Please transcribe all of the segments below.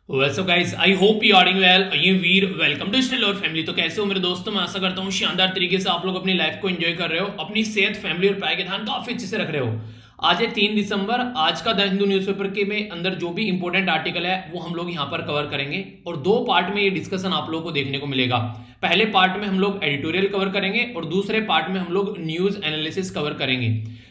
So guys I hope you are doing well. ये Veer welcome to still और family. तो कैसे हो मेरे दोस्तों, मैं आशा करता हूँ शानदार तरीके से आप लोग अपनी लाइफ को एंजॉय कर रहे हो, अपनी सेहत, फैमिली और पढ़ाई का ध्यान काफी अच्छे से रख रहे हो। आज है 3 दिसंबर। आज का द हिंदू न्यूज़पेपर के में अंदर जो भी इंपॉर्टेंट आर्टिकल है वो हम लोग यहाँ पर कवर करेंगे और दो पार्ट में ये डिस्कशन आप लोगों को देखने को मिलेगा। पहले पार्ट में हम लोग एडिटोरियल कवर करेंगे और दूसरे पार्ट में हम लोग न्यूज एनालिसिस कवर करेंगे।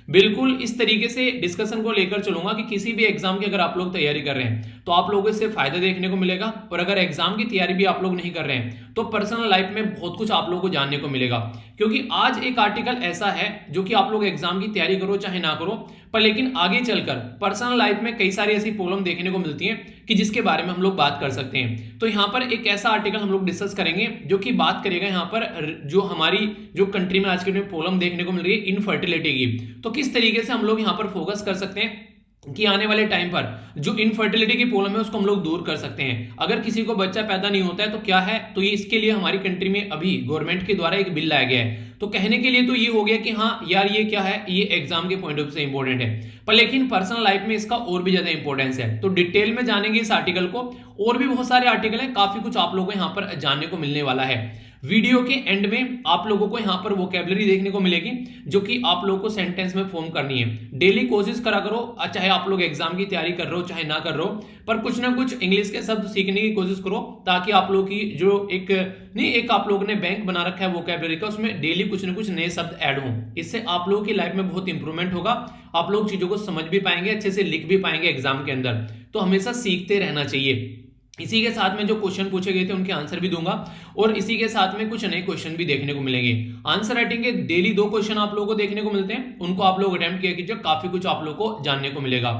बिल्कुल इस तरीके से डिस्कशन को लेकर चलूंगा कि किसी भी एग्जाम की अगर आप लोग तैयारी कर रहे हैं तो आप लोगों से फायदा देखने को मिलेगा, और अगर एग्जाम की तैयारी भी आप लोग नहीं कर रहे हैं तो पर्सनल लाइफ में बहुत कुछ आप लोगों को जानने को मिलेगा। क्योंकि आज एक आर्टिकल ऐसा है जो कि आप लोग एग्जाम की तैयारी करो चाहे ना करो, पर लेकिन आगे चलकर पर्सनल लाइफ में कई सारी ऐसी प्रॉब्लम देखने को मिलती है कि जिसके बारे में हम लोग बात कर सकते हैं। तो यहाँ पर एक ऐसा आर्टिकल हम लोग डिस्कस करेंगे जो कि बात करेगा यहाँ पर जो हमारी जो कंट्री में आज के टाइम प्रॉब्लम देखने को मिल रही है इनफर्टिलिटी की, तो किस तरीके से हम लोग यहाँ पर फोकस कर सकते हैं कि आने वाले टाइम पर जो इनफर्टिलिटी की प्रॉब्लम है उसको हम लोग दूर कर सकते हैं। अगर किसी को बच्चा पैदा नहीं होता है तो क्या है, तो ये इसके लिए हमारी कंट्री में अभी गवर्नमेंट के द्वारा एक बिल लाया गया है। तो कहने के लिए तो ये हो गया कि हाँ यार ये क्या है, ये एग्जाम के पॉइंट ऑफ से इंपॉर्टेंट है, पर लेकिन पर्सनल लाइफ में इसका और भी ज्यादा इंपॉर्टेंस है। तो डिटेल में जानेंगे इस आर्टिकल को, और भी बहुत सारे आर्टिकल है, काफी कुछ आप लोगों को यहाँ पर जानने को मिलने वाला है। वीडियो के एंड में आप लोगों को यहाँ पर वोकैबुलरी देखने को मिलेगी जो कि आप लोगों को सेंटेंस में फॉर्म करनी है। डेली कोशिश करा करो, चाहे आप लोग एग्जाम की तैयारी कर रहे हो चाहे ना कर रहे हो, पर कुछ ना कुछ इंग्लिश के शब्द सीखने की कोशिश करो ताकि आप लोगों की जो एक आप लोगों ने बैंक बना रखा है वोकैबुलरी का, उसमें डेली कुछ ना कुछ नए शब्द ऐड हों। इससे आप लोगों की लाइफ में बहुत इंप्रूवमेंट होगा, आप लोग चीजों को समझ भी पाएंगे, अच्छे से लिख भी पाएंगे एग्जाम के अंदर। तो हमेशा सीखते रहना चाहिए। इसी के साथ में जो क्वेश्चन पूछे गए थे उनके आंसर भी दूंगा, और इसी के साथ में कुछ नए क्वेश्चन भी देखने को मिलेंगे। आंसर राइटिंग के डेली 2 क्वेश्चन आप लोगों को देखने को मिलते हैं, उनको आप लोग अटेम्प्ट किया कीजिए, काफी कुछ आप लोगों को जानने को मिलेगा।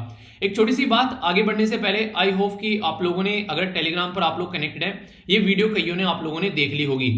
एक छोटी सी बात आगे बढ़ने से पहले, आई होप कि आप लोगों ने अगर टेलीग्राम पर आप लोग कनेक्टेड हैं, ये वीडियो कईयों ने आप लोगों ने देख ली होगी।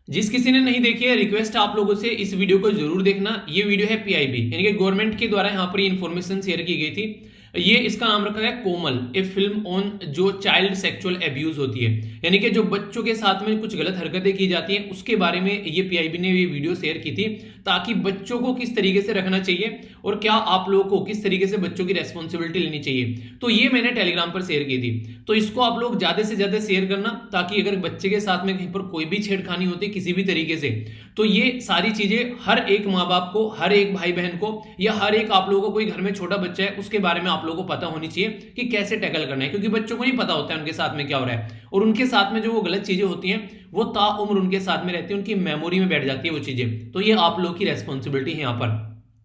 जिस किसी ने नहीं देखी है, रिक्वेस्ट है आप लोगों से इस वीडियो को जरूर देखना। ये वीडियो है पीआईबी यानी कि गवर्नमेंट के द्वारा यहाँ पर इंफॉर्मेशन शेयर की गई थी। ये इसका नाम रखा गया कोमल, ए फिल्म ऑन जो चाइल्ड सेक्सुअल एब्यूज होती है, यानी कि जो बच्चों के साथ में कुछ गलत हरकतें की जाती हैं उसके बारे में ये पीआईबी ने ये वीडियो शेयर की थी, ताकि बच्चों को किस तरीके से रखना चाहिए और क्या आप लोगों को किस तरीके से बच्चों की रेस्पॉन्सिबिलिटी लेनी चाहिए। तो ये मैंने टेलीग्राम पर शेयर की थी, तो इसको आप लोग ज्यादा से ज्यादा शेयर करना, ताकि अगर बच्चे के साथ में कहीं पर कोई भी छेड़खानी होती किसी भी तरीके से, तो ये सारी चीजें हर एक माँ बाप को, हर एक भाई बहन को, या हर एक आप लोगों को कोई घर में छोटा बच्चा है उसके बारे में आप लोगों को पता होनी चाहिए कि कैसे टैकल करना है। क्योंकि बच्चों को नहीं पता होता है उनके साथ में क्या हो रहा है, और उनके साथ में जो वो गलत चीजें होती हैं वो ताउम्र उनके साथ में रहती है, उनकी मेमोरी में बैठ जाती है वो चीजें। तो ये आप लोगों की रेस्पॉन्सिबिलिटी है यहाँ पर,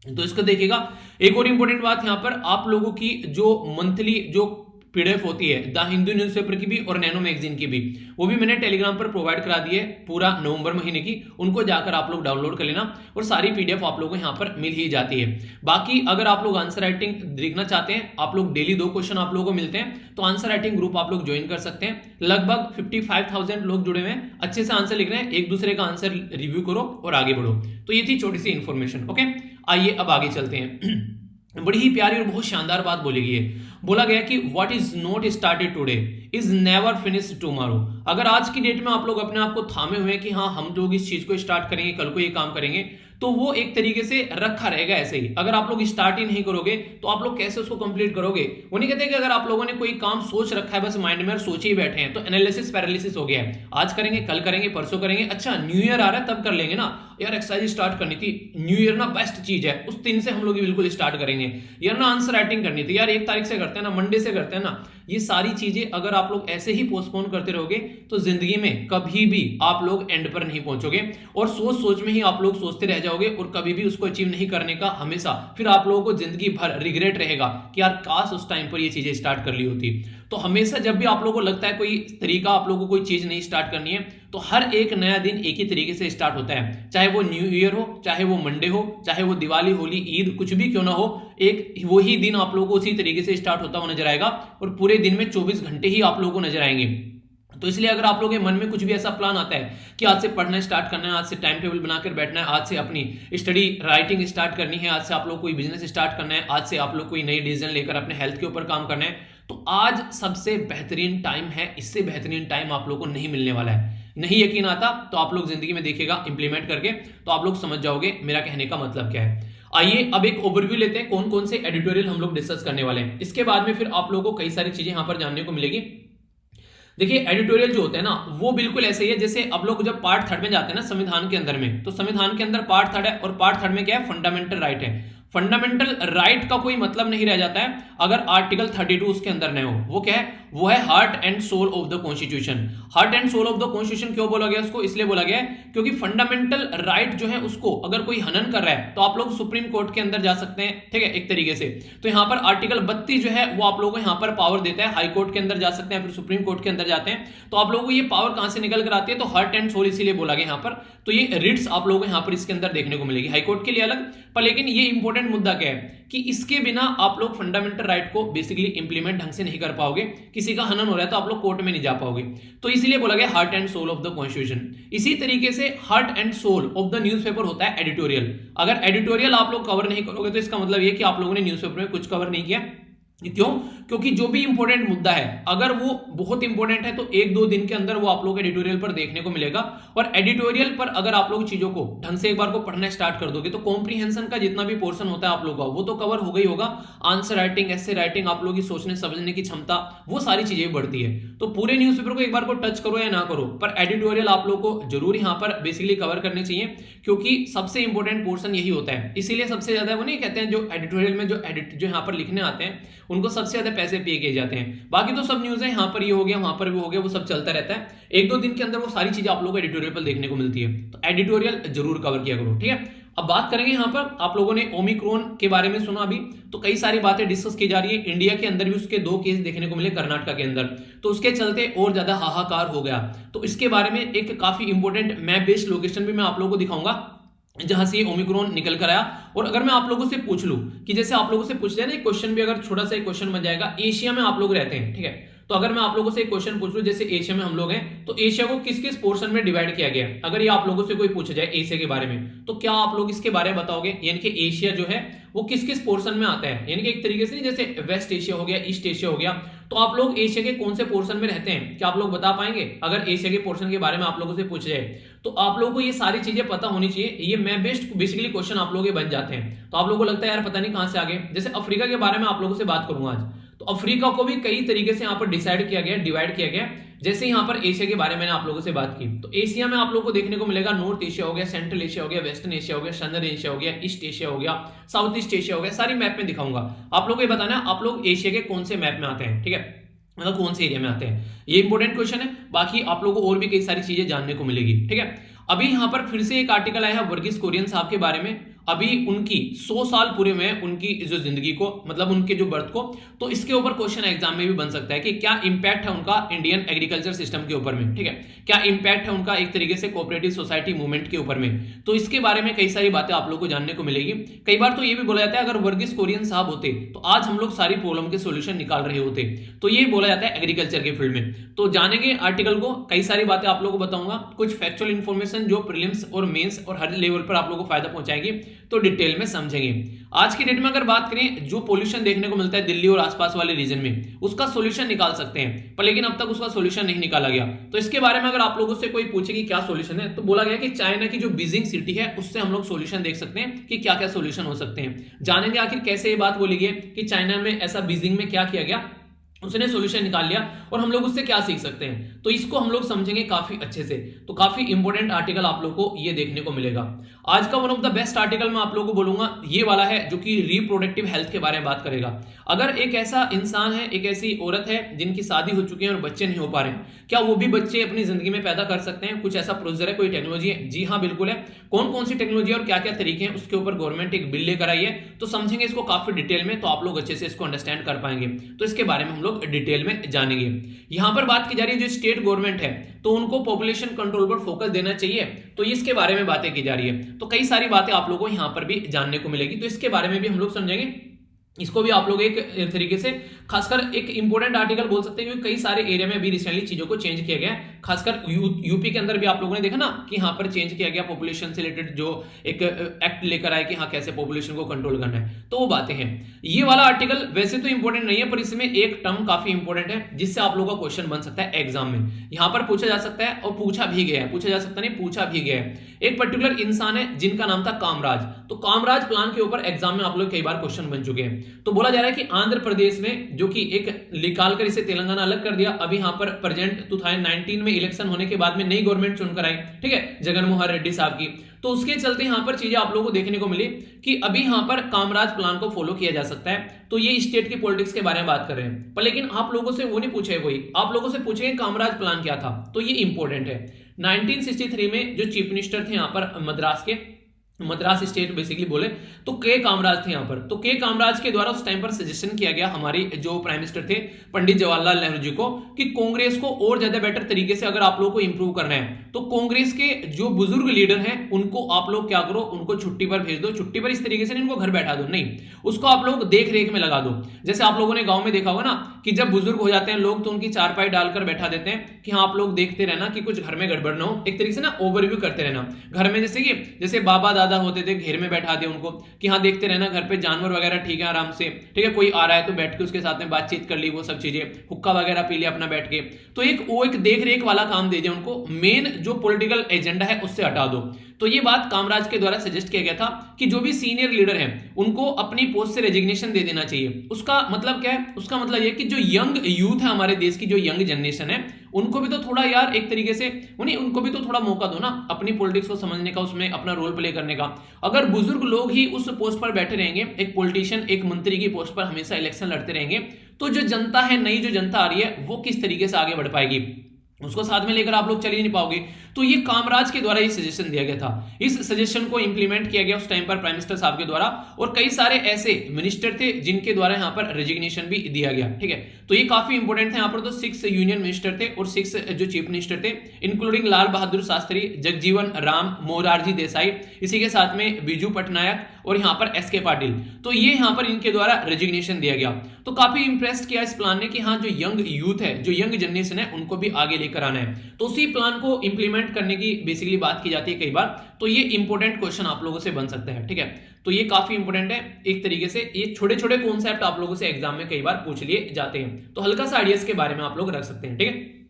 तो इसको देखिएगा। एक और इंपॉर्टेंट बात यहाँ पर, आप लोगों की जो मंथली जो पीडीएफ होती है द हिंदू न्यूज़पेपर की भी और नैनो मैगजीन की भी, वो भी मैंने टेलीग्राम पर प्रोवाइड करा दी है पूरा नवंबर महीने की, उनको जाकर आप लोग डाउनलोड कर लेना, और सारी पीडीएफ आप लोगों को यहाँ पर मिल ही जाती है। बाकी अगर आप लोग आंसर राइटिंग देखना चाहते हैं, आप लोग डेली 2 क्वेश्चन आप लोगों को मिलते हैं, तो आंसर राइटिंग ग्रुप आप लोग ज्वाइन कर सकते हैं। लगभग 55,000 लोग जुड़े हुए हैं, अच्छे से आंसर लिख रहे हैं, एक दूसरे का आंसर रिव्यू करो और आगे बढ़ो। तो ये थी छोटी सी इंफॉर्मेशन। ओके, आइए अब आगे चलते हैं। बड़ी ही प्यारी और बहुत शानदार बात बोली गई है, बोला गया कि what is not started today is never finish tomorrow. अगर आज की डेट में आप लोग अपने आप को थामे हुए हैं कि हाँ हम लोग इस चीज को स्टार्ट करेंगे, कल को ये काम करेंगे, तो वो एक तरीके से रखा रहेगा ऐसे ही। अगर आप लोग स्टार्ट ही नहीं करोगे तो आप लोग कैसे उसको कंप्लीट करोगे। वो नहीं कहते कि अगर आप लोगों ने कोई काम सोच रखा है बस माइंड में और सोचे ही बैठे हैं तो एनालिसिस पैरालिसिस हो गया है, आज करेंगे कल करेंगे परसों करेंगे, अच्छा न्यू ईयर आ रहा है तब कर लेंगे ना, यार एक्सरसाइज स्टार्ट करनी थी, न्यू ईयर ना बेस्ट चीज है, उस दिन से हम लोग बिल्कुल स्टार्ट करेंगे, यार ना आंसर राइटिंग करनी थी, यार 1 तारीख से करते हैं ना, मंडे से करते हैं ना। ये सारी चीजें अगर आप लोग ऐसे ही पोस्टपोन करते रहोगे तो जिंदगी में कभी भी आप लोग एंड पर नहीं पहुंचोगे, और सोच सोच में ही आप लोग सोचते रह जाओगे और कभी भी उसको अचीव नहीं करने का हमेशा फिर आप लोगों को जिंदगी भर रिग्रेट रहेगा कि यार काश उस टाइम पर ये चीजें स्टार्ट कर ली होती। तो हमेशा जब भी आप लोगों को लगता है कोई तरीका आप लोगों को कोई चीज नहीं स्टार्ट करनी है, तो हर एक नया दिन एक ही तरीके से स्टार्ट होता है, चाहे वो न्यू ईयर हो, चाहे वो मंडे हो, चाहे वो दिवाली होली ईद कुछ भी क्यों ना हो, एक वही दिन आप लोगों को उसी तरीके से स्टार्ट होता हुआ नजर आएगा, और पूरे दिन में 24 घंटे ही आप लोगों को नजर आएंगे। तो इसलिए अगर आप लोगों के मन में कुछ भी ऐसा प्लान आता है कि आज से पढ़ना स्टार्ट करना है, आज से टाइम टेबल बनाकर बैठना है, आज से अपनी स्टडी राइटिंग स्टार्ट करनी है, आज से आप लोग कोई बिजनेस स्टार्ट करना है, आज से आप लोग कोई नई डिसीजन लेकर अपने हेल्थ के ऊपर काम करना है, तो आज सबसे बेहतरीन टाइम है, इससे बेहतरीन टाइम आप लोग को नहीं मिलने वाला है। नहीं यकीन आता तो आप लोग जिंदगी में देखिएगा इंप्लीमेंट करके, तो आप लोग समझ जाओगे मेरा कहने का मतलब क्या है। आइए अब एक ओवरव्यू लेते हैं कौन कौन से एडिटोरियल हम लोग डिस्कस करने वाले हैं, इसके बाद में फिर आप लोगों को कई सारी चीजें यहां पर जानने को मिलेगी। देखिए एडिटोरियल जो होता है ना वो बिल्कुल ऐसे ही है जैसे अब लोग जब पार्ट थर्ड में जाते हैं ना संविधान के अंदर में, तो संविधान के अंदर पार्ट थर्ड है और पार्ट थर्ड में क्या है, फंडामेंटल राइट है। फंडामेंटल राइट का कोई मतलब नहीं रह जाता है अगर आर्टिकल 32 उसके अंदर नहीं हो। वो क्या है, वो है heart and soul of the constitution. Heart and soul of the constitution क्यों बोला गया उसको, इसलिए बोला गया है क्योंकि फंडामेंटल राइट जो है उसको अगर कोई हनन कर रहा है तो आप लोग सुप्रीम कोर्ट के अंदर जा सकते हैं, ठीक है, एक तरीके से। तो यहां पर आर्टिकल 32 जो है वो आप लोगों को यहां पर पावर देता है, हाई कोर्ट के अंदर जा सकते हैं, फिर सुप्रीम कोर्ट के अंदर जाते हैं, तो आप लोगों को ये पावर कहां से निकल कर आती है, तो हार्ट एंड सोल इसीलिए बोला गया यहां पर। तो ये रिट्स आप लोगों को यहां पर इसके अंदर देखने को मिलेगी, हाई कोर्ट के लिए अलग। पर लेकिन ये इंपॉर्टेंट मुद्दा क्या है कि इसके बिना आप लोग फंडामेंटल राइट को बेसिकली इंप्लीमेंट ढंग से नहीं कर पाओगे। किसी का हनन हो रहा है तो आप लोग कोर्ट में नहीं जा पाओगे, तो इसीलिए बोला गया heart and soul of the constitution. इसी तरीके से heart and soul of the newspaper होता है एडिटोरियल। अगर एडिटोरियल आप लोग कवर नहीं करोगे तो इसका मतलब ये कि आप लोगों ने न्यूज़पेपर में कुछ कवर नहीं किया। क्यों? क्योंकि जो भी इंपॉर्टेंट मुद्दा है अगर वो बहुत इंपॉर्टेंट है तो एक दो दिन के अंदर वो आप लोग एडिटोरियल पर देखने को मिलेगा। और एडिटोरियल पर अगर आप लोग चीजों को ढंग से एक बार को पढ़ना स्टार्ट कर दोगे तो कॉम्प्रीहेंशन का जितना भी पोर्शन होता है आप लोगों का वो तो कवर हो गई होगा। आंसर राइटिंग, एसे राइटिंग, आप लोगों की सोचने समझने की क्षमता, वो सारी चीजें भी बढ़ती है। तो पूरे न्यूज़पेपर को एक बार को टच करो या ना करो, पर एडिटोरियल आप लोग को जरूर यहाँ पर बेसिकली कवर करने चाहिए क्योंकि सबसे इंपॉर्टेंट पोर्शन यही होता है। इसीलिए सबसे ज्यादा वो नहीं कहते हैं जो एडिटोरियल में जो यहाँ पर लिखने आते हैं उनको सबसे ज्यादा पैसे पे किए जाते हैं। बाकी तो सब न्यूज है, यहाँ पर ये हो गया वहां पर भी हो गया, वो सब चलता रहता है। एक दो दिन के अंदर वो सारी चीजें आप लोगों को एडिटोरियल पर देखने को मिलती है, तो एडिटोरियल जरूर कवर किया करो, ठीक है। अब बात करेंगे यहाँ पर, आप लोगों ने ओमिक्रॉन के बारे में सुना अभी, तो कई सारी बातें डिस्कस की जा रही है। इंडिया के अंदर भी उसके 2 केस देखने को मिले कर्नाटक के अंदर, तो उसके चलते और ज्यादा हाहाकार हो गया। तो इसके बारे में एक काफी इंपॉर्टेंट मैप बेस्ड लोकेशन भी मैं आप लोगों को दिखाऊंगा जहां से ये ओमिक्रॉन निकल कर आया। और अगर मैं आप लोगों से पूछ लूं कि जैसे आप लोगों से पूछ जाए ना एक क्वेश्चन भी, अगर छोटा सा एक क्वेश्चन बन जाएगा, एशिया में आप लोग रहते हैं, ठीक है, तो अगर मैं आप लोगों से एक क्वेश्चन पूछ लूं जैसे एशिया में हम लोग हैं, तो एशिया को किस किस पोर्शन में डिवाइड किया गया है, अगर ये आप लोगों से कोई पूछा जाए एशिया के बारे में, तो क्या आप लोग इसके बारे में बताओगे, यानी कि एशिया जो है वो किस किस पोर्शन में आता है। यानी कि एक तरीके से जैसे वेस्ट एशिया हो गया, ईस्ट एशिया हो गया, तो आप लोग एशिया के कौन से पोर्शन में रहते हैं, क्या आप लोग बता पाएंगे? अगर एशिया के पोर्शन के बारे में आप लोगों से पूछ जाए तो आप लोगों को ये सारी चीजें पता होनी चाहिए। ये मैप बेस्ड बेसिकली क्वेश्चन आप लोगों के बन जाते हैं, तो आप लोगों को लगता है यार पता नहीं कहां से आ गए। जैसे अफ्रीका के बारे में आप लोगों से बात करूंगा आज, तो अफ्रीका को भी कई तरीके से यहाँ पर डिसाइड किया गया, डिवाइड किया गया। जैसे यहाँ पर एशिया के बारे में आप लोगों से बात की, तो एशिया में आप लोगों को देखने को मिलेगा नॉर्थ एशिया हो गया, सेंट्रल एशिया हो गया, वेस्टर्न एशिया हो गया, सदर्न एशिया हो गया, ईस्ट एशिया हो गया, साउथ ईस्ट एशिया हो गया, सारी मैप में दिखाऊंगा। आप लोग ये बताना आप लोग एशिया के कौन से मैप में आते हैं, ठीक है, मतलब कौन से एरिया में आते हैं, ये इंपॉर्टेंट क्वेश्चन है। बाकी आप लोगों को और भी कई सारी चीजें जानने को मिलेगी, ठीक है। अभी यहां पर फिर से एक आर्टिकल आया है वर्गीस कुरियन साहब के बारे में। अभी उनकी 100 साल पूरे हुए हैं उनकी जो जिंदगी को, मतलब उनके जो बर्थ को, तो इसके ऊपर क्वेश्चन एग्जाम में भी बन सकता है कि क्या इंपैक्ट है उनका इंडियन एग्रीकल्चर सिस्टम के ऊपर में, ठीक है, क्या इंपैक्ट है उनका एक तरीके से कोऑपरेटिव सोसाइटी मूवमेंट के ऊपर में। तो इसके बारे में कई सारी बातें आप लोग को जानने को मिलेगी। कई बार तो ये भी बोला जाता है अगर वर्गीस कुरियन साहब होते तो आज हम लोग सारी प्रॉब्लम के सोल्यूशन निकाल रहे होते, तो ये बोला जाता है एग्रीकल्चर के फील्ड में। तो जानेंगे आर्टिकल को, कई सारी बातें आप लोगों को बताऊंगा, कुछ फैक्चुअल इंफॉर्मेशन जो प्रीलिम्स और मेंस और हर लेवल पर आप लोगों को फायदा पहुंचाएगी, तो डिटेल में समझेंगे। आज की डेट में अगर बात करें जो पोल्यूशन देखने को मिलता है दिल्ली और आसपास वाले रीजन में, उसका सॉल्यूशन निकाल सकते हैं, पर लेकिन अब तक उसका सॉल्यूशन नहीं निकाला गया। तो इसके बारे में अगर आप लोगों से कोई पूछे कि क्या सॉल्यूशन है, तो बोला गया कि चाइना की जो बीजिंग सिटी है उससे हम लोग सॉल्यूशन देख सकते हैं कि क्या क्या सॉल्यूशन हो सकते हैं। जानेंगे आखिर कैसे ये बात बोली गई कि चाइना में ऐसा बीजिंग में क्या किया गया, उसने सॉल्यूशन निकाल लिया और हम लोग उससे क्या सीख सकते हैं, तो इसको हम लोग समझेंगे काफी अच्छे से। तो काफी इंपॉर्टेंट आर्टिकल आप लोग को ये देखने को मिलेगा। आज का one of the best article मैं आप लोगों को बोलूंगा ये वाला है जो कि रिप्रोडक्टिव हेल्थ के बारे में बात करेगा। अगर एक ऐसा इंसान है, एक ऐसी औरत है जिनकी शादी हो चुकी है और बच्चे नहीं हो पा रहे हैं, क्या वो भी बच्चे अपनी जिंदगी में पैदा कर सकते हैं? कुछ ऐसा प्रोसीजर है, कोई टेक्नोलॉजी है? जी हाँ बिल्कुल है। कौन कौन सी टेक्नोलॉजी है और क्या क्या तरीके हैं, उसके ऊपर गवर्नमेंट एक बिल लेकर आई है, तो समझेंगे इसको काफी डिटेल में, तो आप लोग अच्छे से इसको अंडरस्टैंड कर पाएंगे। तो इसके बारे में हम लोग डिटेल में जानेंगे। यहां पर बात की जा रही है जो स्टेट गवर्नमेंट है तो उनको पॉपुलेशन कंट्रोल पर फोकस देना चाहिए, तो इसके बारे में बातें की जा रही है। तो कई सारी बातें आप लोगों को यहां पर भी जानने को मिलेगी, तो इसके बारे में भी हम लोग समझेंगे। इसको भी आप लोग एक तरीके से खासकर एक इंपॉर्टेंट आर्टिकल बोल सकते हैं क्योंकि कई सारे एरिया में अभी रिसेंटली चीजों को चेंज किया गया, खासकर यूपी के अंदर भी आप लोगों ने देखा ना कि यहाँ पर चेंज किया गया पॉपुलेशन से रिलेटेड जो एक एक्ट लेकर आए कि हाँ कैसे पॉपुलेशन को कंट्रोल करना है, तो वो बातें हैं। ये वाला आर्टिकल वैसे तो इंपॉर्टेंट नहीं है पर इसमें एक टर्म काफी इंपॉर्टेंट है जिससे आप लोगों का क्वेश्चन बन सकता है एग्जाम में। यहाँ पर पूछा जा सकता है और पूछा भी गया है, पूछा जा सकता नहीं पूछा भी गया है। एक पर्टिकुलर इंसान है जिनका नाम था कामराज, तो कामराज प्लान के ऊपर एग्जाम में आप लोग कई बार क्वेश्चन बन चुके हैं। तो बोला जा रहा है कि आंध्र प्रदेश में जो कि एक निकाल कर इसे तेलंगाना अलग कर दिया। अभी यहाँ पर प्रेजेंट 2019 में इलेक्शन होने के बाद में नई गवर्नमेंट चुनकर आई, ठीक है, जगनमोहन रेड्डी साहब की। तो उसके चलते यहाँ पर चीजें आप लोगों को देखने को मिली कि अभी यहाँ पर कामराज प्लान को फॉलो किया जा सकता है। तो ये स्टेट की पॉलिटिक्स के बारे में बात कर रहे हैं, पर लेकिन आप लोगों से वो नहीं पूछे, कोई आप लोगों से पूछे कामराज प्लान क्या था, तो ये इंपॉर्टेंट है। 1963 में जो चीफ मिनिस्टर थे यहाँ पर मद्रास के, मद्रास स्टेट बेसिकली बोले तो के कामराज थे यहाँ पर। तो के कामराज के द्वारा उस टाइम पर सजेशन किया गया हमारी जो प्राइम मिनिस्टर थे पंडित जवाहरलाल नेहरू जी को कि कांग्रेस को और ज्यादा बेटर तरीके से अगर आप लोगों को इंप्रूव करना है तो कांग्रेस के जो बुजुर्ग लीडर हैं उनको आप लोग क्या करो, उनको छुट्टी पर भेज दो। छुट्टी पर इस तरीके से इनको घर बैठा दो, नहीं, उसको आप लोग देख रेख में लगा दो। जैसे आप लोगों ने गांव में देखा होगा ना कि जब बुजुर्ग हो जाते हैं लोग तो उनकी चारपाई डालकर बैठा देते हैं कि हाँ आप लोग देखते रहना कि कुछ घर में गड़बड़ ना हो, एक तरीके से ना ओवरव्यू करते रहना घर में। जैसे बाबा दादा होते थे, घेर में बैठा दे उनको कि हाँ देखते रहना घर पे जानवर वगैरह ठीक है, आराम से, ठीक है, कोई आ रहा है तो बैठ के उसके साथ में बातचीत कर ली, वो सब चीजें, हुक्का वगैरह पी लिया अपना बैठ के। तो एक देख रेख वाला काम दे दिया उनको, मेन जो पॉलिटिकल एजेंडा है उससे हटा दो। तो ये बात कामराज के द्वारा सजेस्ट किया गया था कि जो भी सीनियर लीडर हैं उनको अपनी पोस्ट से रेजिग्नेशन दे देना चाहिए। उसका मतलब क्या है? उसका मतलब ये कि जो यंग यूथ है हमारे देश की, जो यंग जनरेशन है, उनको भी तो थोड़ा यार एक तरीके से उनको भी तो थोड़ा मौका दो ना अपनी पॉलिटिक्स को समझने का, उसमें अपना रोल प्ले करने का। अगर बुजुर्ग लोग ही उस पोस्ट पर बैठे रहेंगे, एक पॉलिटिशियन एक मंत्री की पोस्ट पर हमेशा इलेक्शन लड़ते रहेंगे, तो जो जनता है, नई जो जनता आ रही है, वो किस तरीके से आगे बढ़ पाएगी? उसको साथ में लेकर आप लोग चल ही नहीं पाओगे। तो ये कामराज के द्वारा ये सजेशन दिया गया था। इस सजेशन को इंप्लीमेंट किया गया उस टाइम पर प्राइम मिनिस्टर साहब के द्वारा, और कई सारे ऐसे मिनिस्टर थे जिनके द्वारा यहाँ पर रेजिग्नेशन भी दिया गया, ठीक है। तो ये काफी इंपॉर्टेंट था। यहाँ पर तो 6 यूनियन मिनिस्टर थे और 6 जो चीफ मिनिस्टर थे, इंक्लूडिंग लाल बहादुर शास्त्री, जगजीवन राम, मोरारजी देसाई, इसी के साथ में बीजू पटनायक और यहाँ पर एस के पाटिल। तो ये यहाँ पर इनके द्वारा रेजिग्नेशन दिया गया। तो काफी इंप्रेस्ड किया इस प्लान ने कि हाँ जो यंग यूथ है, जो यंग जनरेशन है, उनको भी आगे लेकर आना है। तो उसी प्लान को इंप्लीमेंट करने की बेसिकली बात की जाती है कई बार। तो ये इंपॉर्टेंट क्वेश्चन आप लोगों से बन सकता है, ठीक है। तो ये काफी इंपॉर्टेंट है एक तरीके से। ये छोटे छोटे कॉन्सेप्ट आप लोगों से एग्जाम में कई बार पूछ लिए जाते हैं, तो हल्का सा आइडियाज के बारे में आप लोग रख सकते हैं, ठीक है।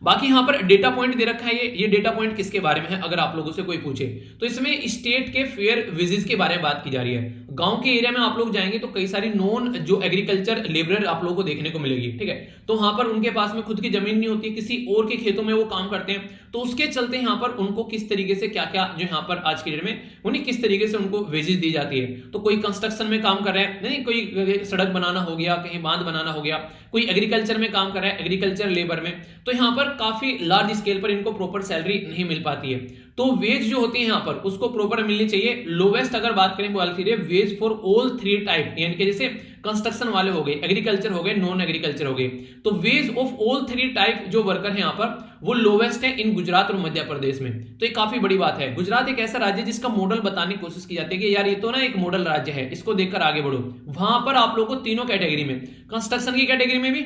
बाकी यहां पर डेटा पॉइंट दे रखा है। ये डेटा पॉइंट किसके बारे में है अगर आप लोगों से कोई पूछे तो इसमें स्टेट के फेयर विजेस के बारे में बात की जा रही है। गांव के एरिया में आप लोग जाएंगे तो कई सारी नॉन जो एग्रीकल्चर लेबरर आप लोगों को देखने को मिलेगी, ठीक है। तो वहां पर उनके पास में खुद की जमीन नहीं होती, किसी और के खेतों में वो काम करते हैं। तो उसके चलते यहाँ पर उनको किस तरीके से क्या क्या जो यहाँ पर आज के डेट में उन्हें किस तरीके से उनको वेजेस दी जाती है। तो कोई कंस्ट्रक्शन में काम कर रहा है, नहीं, कोई सड़क बनाना हो गया, कहीं बांध बनाना हो गया, कोई एग्रीकल्चर में काम कर रहा है, एग्रीकल्चर लेबर में, तो यहाँ पर काफी लार्ज स्केल पर इनको प्रॉपर सैलरी नहीं मिल पाती है। तो वेज जो होती है यहाँ पर उसको प्रॉपर मिलनी चाहिए। लोवेस्ट अगर बात करें वो वेज फॉर ऑल 3 टाइप, यानी कि जैसे कंस्ट्रक्शन वाले हो गए, एग्रीकल्चर हो गए, नॉन एग्रीकल्चर हो गए, तो वेज ऑफ ऑल 3 टाइप जो वर्कर है यहाँ पर वो लोवेस्ट है इन गुजरात और मध्य प्रदेश में। तो ये काफी बड़ी बात है। गुजरात एक ऐसा राज्य जिसका मॉडल बताने की कोशिश की जाती है कि यार ये तो ना एक मॉडल राज्य है, इसको देखकर आगे बढ़ो। वहां पर आप लोगों को तीनों कैटेगरी में, कंस्ट्रक्शन की कैटेगरी में भी,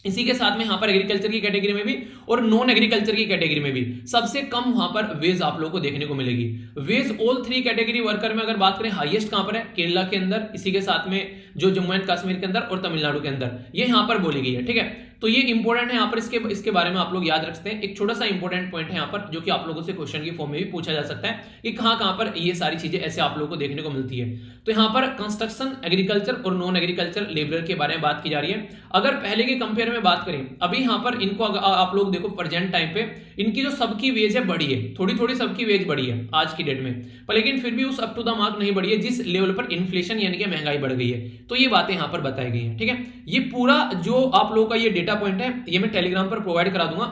इसी के साथ में यहां पर एग्रीकल्चर की कैटेगरी में भी और नॉन एग्रीकल्चर की कैटेगरी में भी सबसे कम वहां पर वेज आप लोगों को देखने को मिलेगी। वेज ऑल 3 कैटेगरी वर्कर में अगर बात करें हाईएस्ट कहां पर है? केरला के अंदर, इसी के साथ में जो जम्मू एंड कश्मीर के अंदर और तमिलनाडु के अंदर, ये यहां पर बोली गई है, ठीक है। तो ये इंपॉर्टेंट है यहाँ पर, इसके बारे में आप लोग याद रखते हैं। एक छोटा सा इंपॉर्टेंट पॉइंट है यहाँ पर जो कि आप लोगों से क्वेश्चन की फॉर्म में भी पूछा जा सकता है कि कहां पर ये सारी चीजें ऐसे आप लोगों को देखने को मिलती है। तो यहाँ पर कंस्ट्रक्शन, एग्रीकल्चर और नॉन एग्रीकल्चर लेबर के बारे में बात की जा रही है। अगर पहले के कंपेयर में बात करें, अभी यहाँ पर इनको आप लोग देखो प्रेजेंट टाइम पे इनकी जो सबकी वेज है बढ़ी है, थोड़ी थोड़ी सबकी वेज बढ़ी है आज की डेट में, पर लेकिन फिर भी उस अप टू द मार्क नहीं बढ़ी है जिस लेवल पर इन्फ्लेशन यानी कि महंगाई बढ़ गई है। तो ये बातें यहाँ पर बताई गई है, ठीक है। ये पूरा जो आप लोगों का ये डेटा पॉइंट है ये मैं टेलीग्राम पर प्रोवाइड करा दूंगा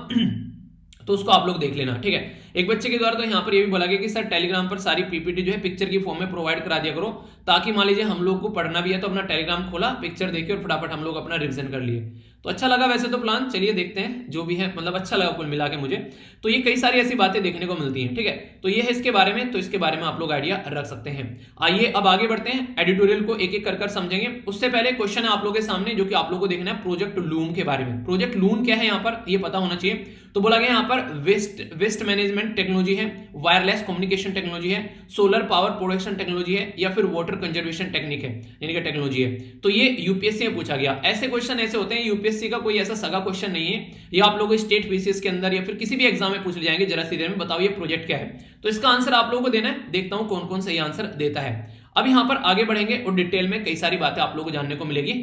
तो उसको आप लोग देख लेना, ठीक है। एक बच्चे के द्वारा तो यहाँ पर ये भी बोला गया कि सर टेलीग्राम पर सारी पीपीटी जो है पिक्चर की फॉर्म में प्रोवाइड करा दिया करो, ताकि मान लीजिए हम लोग को पढ़ना भी है तो अपना टेलीग्राम खोला, पिक्चर देखे और फटाफट हम लोग अपना रिवीजन कर लिए। तो अच्छा लगा वैसे तो प्लान, चलिए देखते हैं जो भी है, मतलब अच्छा लगा कुल मिला के मुझे। तो ये कई सारी ऐसी बातें देखने को मिलती हैं, ठीक है। तो ये है इसके बारे में, तो इसके बारे में आप लोग आइडिया रख सकते हैं। आइए अब आगे बढ़ते हैं, एडिटोरियल को एक एक कर समझेंगे। उससे पहले क्वेश्चन है आप लोगों के सामने जो कि आप लोगों को देखना है प्रोजेक्ट लूम के बारे में। प्रोजेक्ट लूम क्या है यहाँ पर ये पता होना चाहिए। तो बोला गया यहाँ पर वेस्ट मैनेजमेंट टेक्नोलॉजी है, वायरलेस कम्युनिकेशन टेक्नोलॉजी है, सोलर पावर प्रोडक्शन टेक्नोलॉजी है, या फिर वाटर कंजर्वेशन टेक्निक है यानी कि टेक्नोलॉजी है। तो ये यूपीएससी में पूछा गया। ऐसे क्वेश्चन ऐसे होते हैं, यूपीएससी का कोई ऐसा सगा क्वेश्चन नहीं है, ये आप लोगों को स्टेट पीसीएस के अंदर या फिर किसी भी एग्जाम में पूछ ले जाएंगे, जरा सी देर में बताओ ये प्रोजेक्ट क्या है। तो इसका आंसर आप लोगों को देना है, देखता हूं कौन कौन सही आंसर देता है। अब यहां पर आगे बढ़ेंगे और डिटेल में कई सारी बातें आप लोगों को जानने को मिलेगी।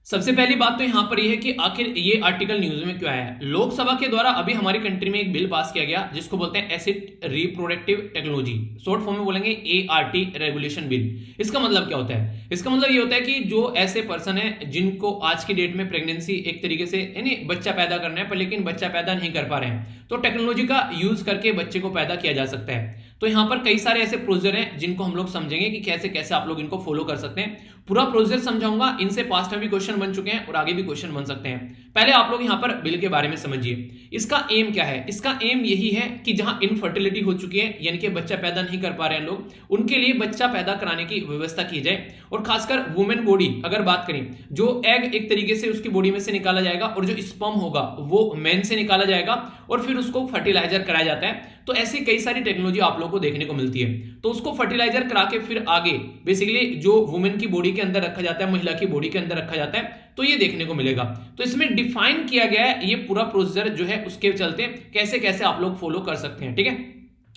सबसे पहली बात तो यहां पर यह है कि आखिर ये आर्टिकल न्यूज में क्यों आया है। लोकसभा के द्वारा अभी हमारी कंट्री में एक बिल पास किया गया जिसको बोलते हैं acid reproductive technology, short form में बोलेंगे एआरटी रेगुलेशन बिल। इसका मतलब क्या होता है? इसका मतलब ये होता है कि जो ऐसे पर्सन है जिनको आज की डेट में प्रेगनेंसी एक तरीके से यानी बच्चा पैदा करना है पर लेकिन बच्चा पैदा नहीं कर पा रहे हैं, तो टेक्नोलॉजी का यूज करके बच्चे को पैदा किया जा सकता है। तो यहां पर कई सारे ऐसे प्रोसीजर हैं जिनको हम लोग समझेंगे कि कैसे कैसे आप लोग इनको फॉलो कर सकते हैं। पूरा प्रोसीजर समझाऊंगा, इनसे पास्ट में भी क्वेश्चन बन चुके हैं और आगे भी क्वेश्चन बन सकते हैं। पहले आप लोग यहां पर बिल के बारे में समझिए। इसका एम क्या है? इसका एम यही है कि जहां इनफर्टिलिटी हो चुकी है यानी कि बच्चा पैदा नहीं कर पा रहे हैं लोग, उनके लिए बच्चा पैदा कराने की व्यवस्था की जाए। और खासकर वुमेन बॉडी अगर बात करें, जो एग एक तरीके से उसकी बॉडी में से निकाला जाएगा और जो स्पर्म होगा वो मेन से निकाला जाएगा और फिर उसको फर्टिलाइजर कराया जाता है। तो ऐसी कई सारी टेक्नोलॉजी आप लोगों को देखने को मिलती है। तो उसको फर्टिलाइजर करा के फिर आगे बेसिकली जो वुमेन की बॉडी के अंदर रखा जाता है, महिला की बॉडी के अंदर रखा जाता है, तो ये देखने को मिलेगा। तो इसमें डिफाइन किया गया है ये पूरा प्रोसीजर जो है, उसके चलते कैसे कैसे आप लोग फॉलो कर सकते हैं। ठीक है,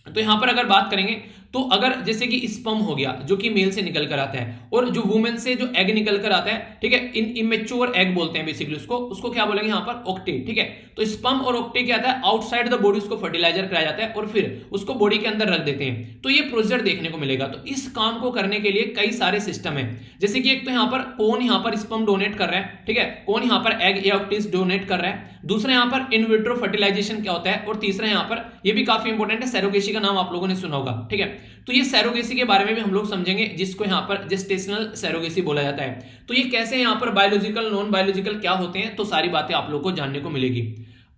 तो यहां पर अगर बात करेंगे तो अगर जैसे कि स्पर्म हो गया जो कि मेल से निकल कर आता है और जो वुमेन से जो एग निकल कर आता है, ठीक है, इन इमेच्योर एग बोलते हैं बेसिकली उसको क्या बोलेंगे यहां पर? ओक्टे। ठीक है, तो स्पर्म और ओक्टे क्या आता है? आउटसाइड द बॉडी उसको फर्टिलाइजर कराया जाता है और फिर उसको बॉडी के अंदर रख देते हैं। तो ये प्रोसीजर देखने को मिलेगा। तो इस काम को करने के लिए कई सारे सिस्टम है, जैसे कि एक तो यहां पर कौन यहां पर स्पर्म डोनेट कर रहा है, ठीक है, कौन यहां पर एग या ओक्टिस डोनेट कर रहा है, दूसरा यहां पर इन विट्रो फर्टिलाइजेशन क्या होता है, और तीसरा यहां पर ये भी काफी इंपॉर्टेंट है, सैरोगेसी का नाम आप लोगों ने सुना होगा। ठीक है, तो ये सैरोगेसी के बारे में भी हम लोग समझेंगे, जिसको यहां पर जेस्टेशनल सैरोगेसी बोला जाता है। तो ये कैसे यहां पर बायोलॉजिकल नॉन बायोलॉजिकल क्या होते हैं, तो सारी बातें आप लोग को जानने को मिलेगी।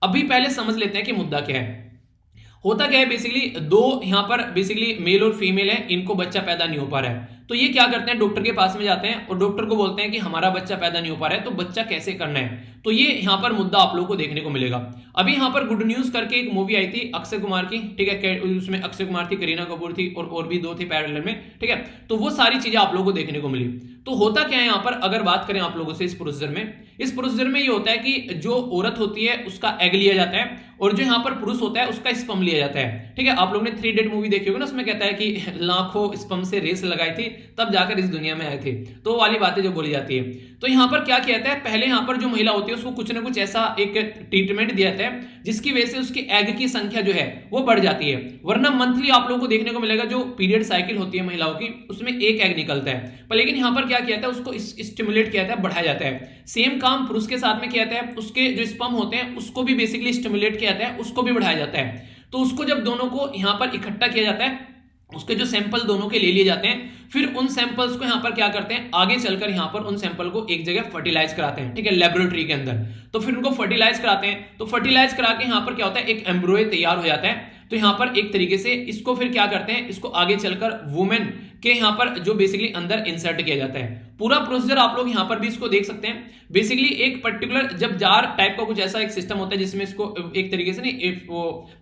अभी पहले समझ लेते हैं कि मुद्दा क्या है। होता क्या है बेसिकली, दो यहां पर बेसिकली मेल और फीमेल है, इनको बच्चा पैदा नहीं हो पा रहा है। तो ये क्या करते हैं, डॉक्टर के पास में जाते हैं और डॉक्टर को बोलते हैं कि हमारा बच्चा पैदा नहीं हो पा रहा है, तो बच्चा कैसे करना है। तो ये यहां पर मुद्दा आप लोगों को देखने को मिलेगा। अभी यहां पर गुड न्यूज करके एक मूवी आई थी अक्षय कुमार की, ठीक है, उसमें अक्षय कुमार थी, करीना कपूर थी और भी दो थी पैरेलल में। ठीक है, तो वो सारी चीजें आप लोगों को देखने को मिली। तो होता क्या है यहां पर, अगर बात करें आप लोगों से इस प्रोसीजर में ये होता है कि जो औरत होती है उसका एग लिया जाता है और जो यहां पर पुरुष होता है उसका स्पर्म लिया जाता है। ठीक है, आप लोगों ने 3 इडियट मूवी देखी होगी ना, उसमें कहता है कि लाखों स्पर्म से रेस लगाई थी तब जाकर इस दुनिया में आए थे, तो वो वाली बातें जो बोली जाती है। तो यहां पर क्या किया जाता है, पहले यहां पर जो महिला होती है उसको कुछ ना कुछ ऐसा एक ट्रीटमेंट दिया जाता है जिसकी वजह से उसकी एग की संख्या जो है वो बढ़ जाती है। वरना मंथली आप लोगों को देखने को मिलेगा जो पीरियड साइकिल होती है महिलाओं की, उसमें एक एग निकलता है, पर लेकिन यहां पर क्या किया जाता है, उसको स्टिमुलेट किया जाता है, बढ़ाया जाता है। सेम काम पुरुष के साथ में किया जाता है, उसके जो स्पर्म होते हैं उसको भी बेसिकली स्टिमुलेट किया जाता है, उसको भी बढ़ाया जाता है। तो उसको जब दोनों को यहां पर इकट्ठा किया जाता है, उसके जो सैंपल दोनों के ले लिए जाते हैं, फिर उन सैंपल्स को यहां पर क्या करते हैं, आगे चलकर यहां पर उन सैंपल को एक जगह फर्टिलाइज कराते हैं, ठीक है, लेबोरेटरी के अंदर। तो फिर उनको फर्टिलाइज कराते हैं, तो फर्टिलाइज करा के यहां पर क्या होता है, एक एम्ब्रॉय तैयार हो जाता है। तो यहां पर एक तरीके से इसको फिर क्या करते हैं, इसको आगे चलकर वुमेन के यहां पर जो बेसिकली अंदर इंसर्ट किया जाता है। पूरा प्रोसीजर आप लोग यहां पर भी इसको देख सकते हैं। बेसिकली एक पर्टिकुलर जब जार टाइप का कुछ ऐसा एक सिस्टम होता है जिसमें इसको एक तरीके से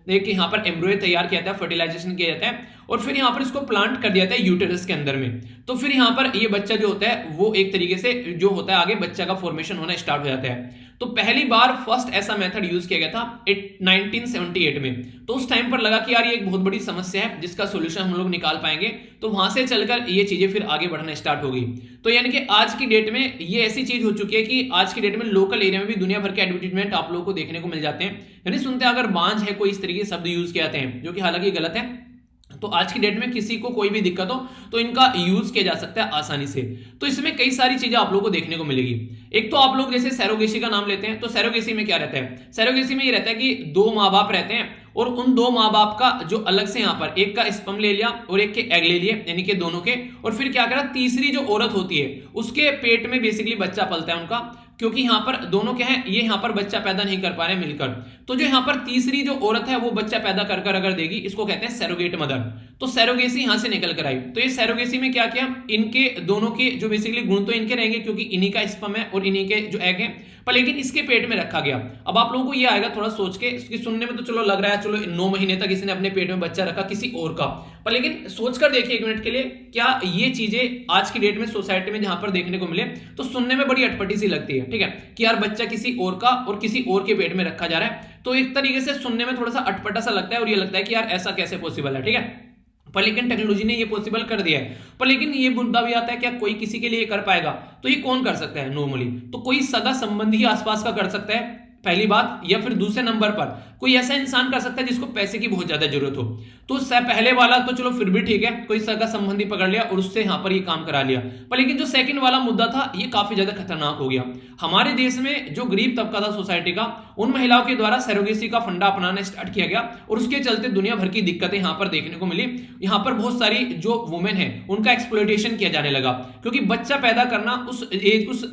एक यहां पर एम्ब्रॉय तैयार किया जाता है, फर्टिलाइजेशन किया जाता है और फिर यहां पर इसको प्लांट कर दिया जाता है यूटेरस के अंदर में। तो फिर यहां पर ये बच्चा जो होता है वो एक तरीके से जो होता है आगे बच्चा का फॉर्मेशन होना स्टार्ट हो जाता है। तो पहली बार फर्स्ट ऐसा मेथड यूज किया गया था 1978 में। तो उस टाइम पर लगा कि यार ये एक बहुत बड़ी समस्या है जिसका सॉल्यूशन हम लोग निकाल पाएंगे, तो वहां से चलकर ये चीजें फिर आगे बढ़ना स्टार्ट हो गई। तो यानी कि आज की डेट में ये ऐसी चीज हो चुकी है कि आज की डेट में लोकल एरिया में भी दुनिया भर के एडवर्टाइजमेंट आप लोगों को देखने को मिल जाते हैं, यानी सुनते हैं अगर बांझ है कोई इस तरीके के शब्द यूज किए जाते हैं जो कि हालांकि गलत है। तो आज की डेट में किसी को कोई भी दिक्कत हो तो इनका यूज किया जा सकता है आसानी से। तो इसमें कई सारी चीजें आप लोगों को देखने को मिलेगी। एक तो आप लोग जैसे सैरोगेसी का नाम लेते हैं, तो सैरोगेसी में क्या रहता है, सैरोगेसी में ये रहता है कि दो माँ बाप रहते हैं और उन दो माँ बाप का जो अलग से यहाँ पर एक का स्पर्म ले लिया और एक के एग ले लिए, यानी कि दोनों के, और फिर क्या करा, तीसरी जो औरत होती है उसके पेट में बेसिकली बच्चा पलता है उनका, क्योंकि यहां पर दोनों क्या है, ये यहां पर बच्चा पैदा नहीं कर पा रहे मिलकर। तो जो यहां पर तीसरी जो औरत है वो बच्चा पैदा कर कर अगर देगी, इसको कहते हैं सैरोगेट मदर। तो सैरोगेसी यहां से निकल कर आई। तो ये सैरोगेसी में क्या किया, इनके दोनों के जो बेसिकली गुण तो इनके रहेंगे क्योंकि इन्हीं का स्पर्म है और इन्हीं के जो एग है, पर लेकिन इसके पेट में रखा गया। अब आप लोगों को ये आएगा थोड़ा सोच के, इसकी सुनने में तो चलो लग रहा है चलो 9 महीने तक किसी ने अपने पेट में बच्चा रखा किसी और का, पर लेकिन सोचकर देखिए 1 मिनट के लिए, क्या ये चीजें आज की डेट में सोसाइटी में जहां पर देखने को मिले तो सुनने में बड़ी अटपटी सी लगती है, ठीक है, कि यार बच्चा किसी और का और किसी और के पेट में रखा जा रहा है। तो एक तरीके से सुनने में थोड़ा सा अटपटा सा लगता है और ये लगता है कि यार ऐसा कैसे पॉसिबल है, ठीक है। पर लेकिन टेक्नोलॉजी ने ये पॉसिबल कर दिया है। पर लेकिन ये मुद्दा भी आता है, क्या कोई किसी के लिए कर पाएगा? तो ये कौन कर सकता है नॉर्मली? तो कोई सगा संबंधी आसपास का कर सकता है, पहली बात। या फिर दूसरे नंबर पर कोई ऐसा इंसान कर सकता है जिसको पैसे की बहुत ज्यादा जरूरत हो। तो पहले वाला तो चलो फिर भी ठीक है, कोई सगा संबंधी पकड़ लिया और उससे यहां पर ये काम करा लिया। पर लेकिन जो सेकंड वाला मुद्दा था ये काफी ज्यादा खतरनाक हो गया। हमारे देश में जो गरीब तबका था सोसाइटी का, उन महिलाओं के द्वारा सरोगेसी का फंडा अपनाना स्टार्ट किया गया और उसके चलते दुनिया भर की दिक्कतें यहां पर देखने को मिली। यहां पर बहुत सारी जो वुमेन है उनका एक्सप्लॉयटेशन किया जाने लगा, क्योंकि बच्चा पैदा करना, उस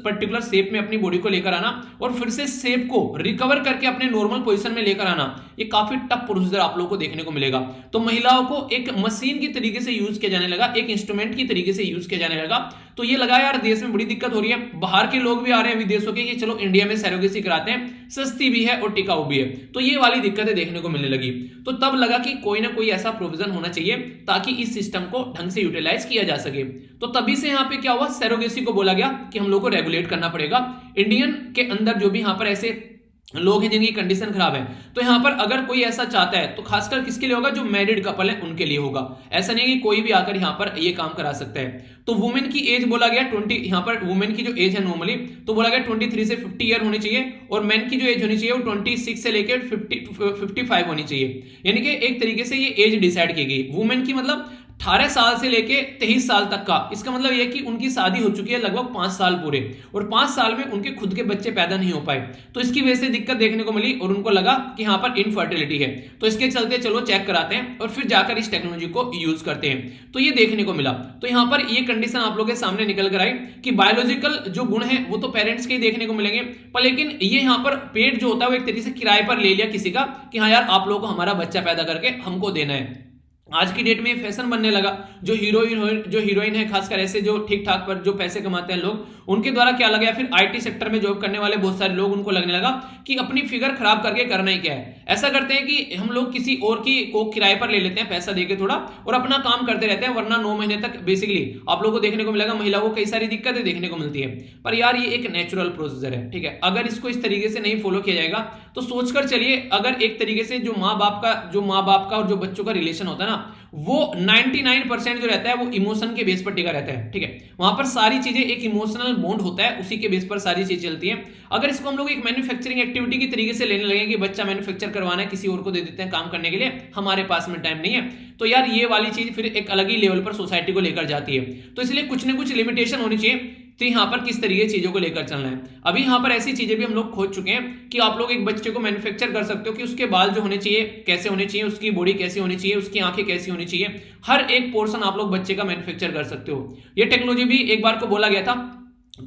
पर्टिकुलर शेप में अपनी बॉडी को लेकर आना और फिर से शेप को रिकवर करके अपने नॉर्मल पोजीशन में लेकर आना, ये काफी टफ प्रोसीजर आप लोगों को देखने को मिलेगा। तो महिलाओं को एक मशीन की तरीके से यूज किया जाने लगा, एक इंस्ट्रूमेंट की तरीके से यूज किया जाने लगा। तो ये लगा यार देश में बड़ी दिक्कत हो रही है। बाहर के लोग भी आ रहे हैं विदेशों के कि चलो इंडिया में सरोगेसी कराते हैं, सस्ती भी है और टिकाऊ भी है। तो ये वाली दिक्कतें देखने को मिलने लगी। तो तब लगा कि कोई ना कोई ऐसा प्रोविजन होना चाहिए ताकि इस सिस्टम को ढंग से यूटिलाइज किया जा सके। तो तभी से यहाँ पे क्या हुआ, सरोगेसी को बोला गया कि हम लोग को रेगुलेट करना पड़ेगा। इंडियन के अंदर जो भी यहाँ पर ऐसे लोग हैं जिनकी कंडीशन खराब है, तो यहां पर अगर कोई ऐसा चाहता है तो खासकर किसके लिए होगा, जो मैरिड कपल है उनके लिए होगा। ऐसा नहीं कि कोई भी आकर यहां पर ये काम करा सकता है। तो वुमेन की एज बोला गया 20, यहां पर वुमेन की जो एज है नॉर्मली तो बोला गया 23 से 50 ईयर होनी चाहिए, और मैन की जो एज होनी चाहिए वो 26 से लेकर 55 होनी चाहिए। यानी कि एक तरीके से ये एज डिसाइड की गई। वुमेन की मतलब 18 साल से लेके 23 साल तक का। इसका मतलब यह कि उनकी शादी हो चुकी है लगभग 5 साल पूरे, और 5 साल में उनके खुद के बच्चे पैदा नहीं हो पाए, तो इसकी वजह से दिक्कत देखने को मिली और उनको लगा कि यहां पर इनफर्टिलिटी है। तो इसके चलते चलो चेक कराते हैं और फिर जाकर इस टेक्नोलॉजी को यूज करते हैं। तो ये देखने को मिला। तो यहां पर ये कंडीशन आप लोगों के सामने निकल कर आई कि बायोलॉजिकल जो गुण है वो तो पेरेंट्स के ही देखने को मिलेंगे, पर लेकिन ये यहां पर पेट जो होता है वो एक तरीके से किराए पर ले लिया किसी का कि हाँ यार आप लोगों को हमारा बच्चा पैदा करके हमको देना है। आज की डेट में फैशन बनने लगा। जो हीरोइन है, खासकर ऐसे जो ठीक ठाक पर जो पैसे कमाते हैं लोग, उनके द्वारा क्या लगा, फिर आईटी सेक्टर में जॉब करने वाले बहुत सारे लोग, उनको लगने लगा कि अपनी फिगर खराब करके करना ही क्या है। ऐसा करते हैं कि हम लोग किसी और की को किराए पर ले लेते हैं पैसा देके थोड़ा, और अपना काम करते रहते हैं, वरना 9 महीने तक बेसिकली आप लोगों को देखने को मिलेगा महिलाओं को कई सारी दिक्कतें देखने को मिलती है। पर यार ये एक नेचुरल प्रोसीजर है, ठीक है। अगर इसको इस तरीके से नहीं फॉलो किया जाएगा तो सोचकर चलिए, अगर एक तरीके से जो माँ बाप का और जो बच्चों का रिलेशन होता है ना, वो 99% जो रहता है वो इमोशन के बेस पर टिका रहता है, ठीक है। वहां पर सारी चीजें एक इमोशनल बॉन्ड होता है, उसी के बेस पर सारी चीजें चलती हैं। अगर इसको हम लोग एक मैन्युफैक्चरिंग एक्टिविटी की तरीके से लेने लगे कि बच्चा मैन्युफैक्चर करवाना है, किसी और को दे देते हैं काम करने के लिए, हमारे पास में टाइम नहीं है, तो यार ये वाली चीज फिर एक अलग ही लेवल पर सोसाइटी को लेकर जाती है। तो इसलिए कुछ ना कुछ लिमिटेशन होनी चाहिए। तो यहाँ पर किस तरीके चीजों को लेकर चलना है। अभी यहाँ पर ऐसी चीजें भी हम लोग खोज चुके हैं कि आप लोग एक बच्चे को मैन्युफैक्चर कर सकते हो कि उसके बाल जो होने चाहिए कैसे होने चाहिए, उसकी बॉडी कैसी होनी चाहिए, उसकी आंखें कैसी होनी चाहिए, हर एक पोर्शन आप लोग बच्चे का मैन्युफैक्चर कर सकते हो। ये टेक्नोलॉजी भी एक बार को बोला गया था,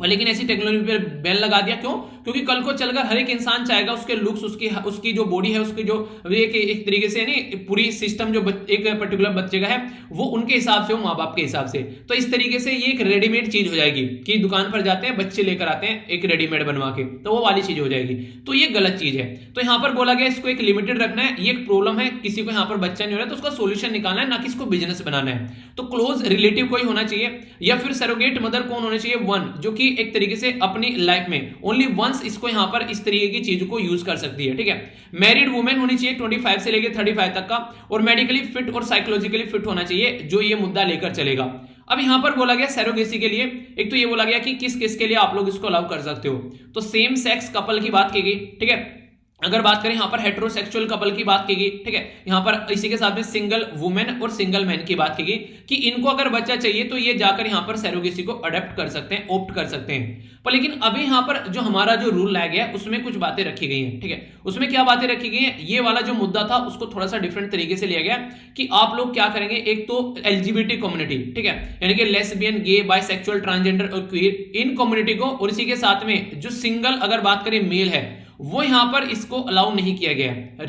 लेकिन ऐसी टेक्नोलॉजी पर बैन लगा दिया। क्यों? क्योंकि कल को चलकर हर एक इंसान चाहेगा उसके लुक्स, उसकी जो बॉडी है, उसकी जो एक तरीके से नहीं पूरी सिस्टम जो एक पर्टिकुलर बच्चे का है वो उनके हिसाब से हो, माँ बाप के हिसाब से। तो इस तरीके से ये एक रेडीमेड चीज हो जाएगी कि दुकान पर जाते हैं बच्चे लेकर आते हैं एक रेडीमेड बनवा के, तो वो वाली चीज हो जाएगी। तो ये गलत चीज है। तो यहाँ पर बोला गया इसको एक लिमिटेड रखना है। ये एक प्रॉब्लम है, किसी को यहाँ पर बच्चा नहीं हो रहा है तो उसका सोल्यूशन निकालना है, ना कि इसको बिजनेस बनाना है। तो क्लोज रिलेटिव कोई होना चाहिए, या फिर सरोगेट मदर कौन होना चाहिए, वन, जो कि एक तरीके से अपनी लाइफ में ओनली वंस इसको यहां पर इस तरीके की चीज को यूज कर सकती है, ठीक है। मैरिड वुमेन होनी चाहिए 25 से लेकर 35 तक का, और मेडिकली फिट और साइकोलॉजिकली फिट होना चाहिए, जो ये मुद्दा लेकर चलेगा। अब यहां पर बोला गया सरोगेसी के लिए, एक तो ये बोला गया कि किस किस के लिए आप लोग इसको अलाउ कर सकते हो। तो सेम सेक्स कपल की बात की गई, ठीक है। अगर बात करें यहाँ पर हेटेरोसेक्सुअल कपल की बात की गई, ठीक है। यहाँ पर इसी के साथ में सिंगल वुमेन और सिंगल मैन की बात की गई कि इनको अगर बच्चा चाहिए तो ये जाकर यहाँ पर सरोगेसी को अडॉप्ट कर सकते हैं, ऑप्ट कर सकते हैं। पर लेकिन अभी यहाँ पर जो हमारा जो रूल लाया गया है उसमें कुछ बातें रखी गई हैं, ठीक है। उसमें क्या बातें रखी गई हैं, ये वाला जो मुद्दा था उसको थोड़ा सा डिफरेंट तरीके से लिया गया कि आप लोग क्या करेंगे, एक तो एलजीबीटी कम्युनिटी, ठीक है, यानी कि लेस्बियन, गे, बाइसेक्सुअल, ट्रांसजेंडर और क्वीर, इन कम्युनिटी को, और इसी के साथ में जो सिंगल अगर बात करें मेल है वो यहां पर इसको अलाउ नहीं किया गया है।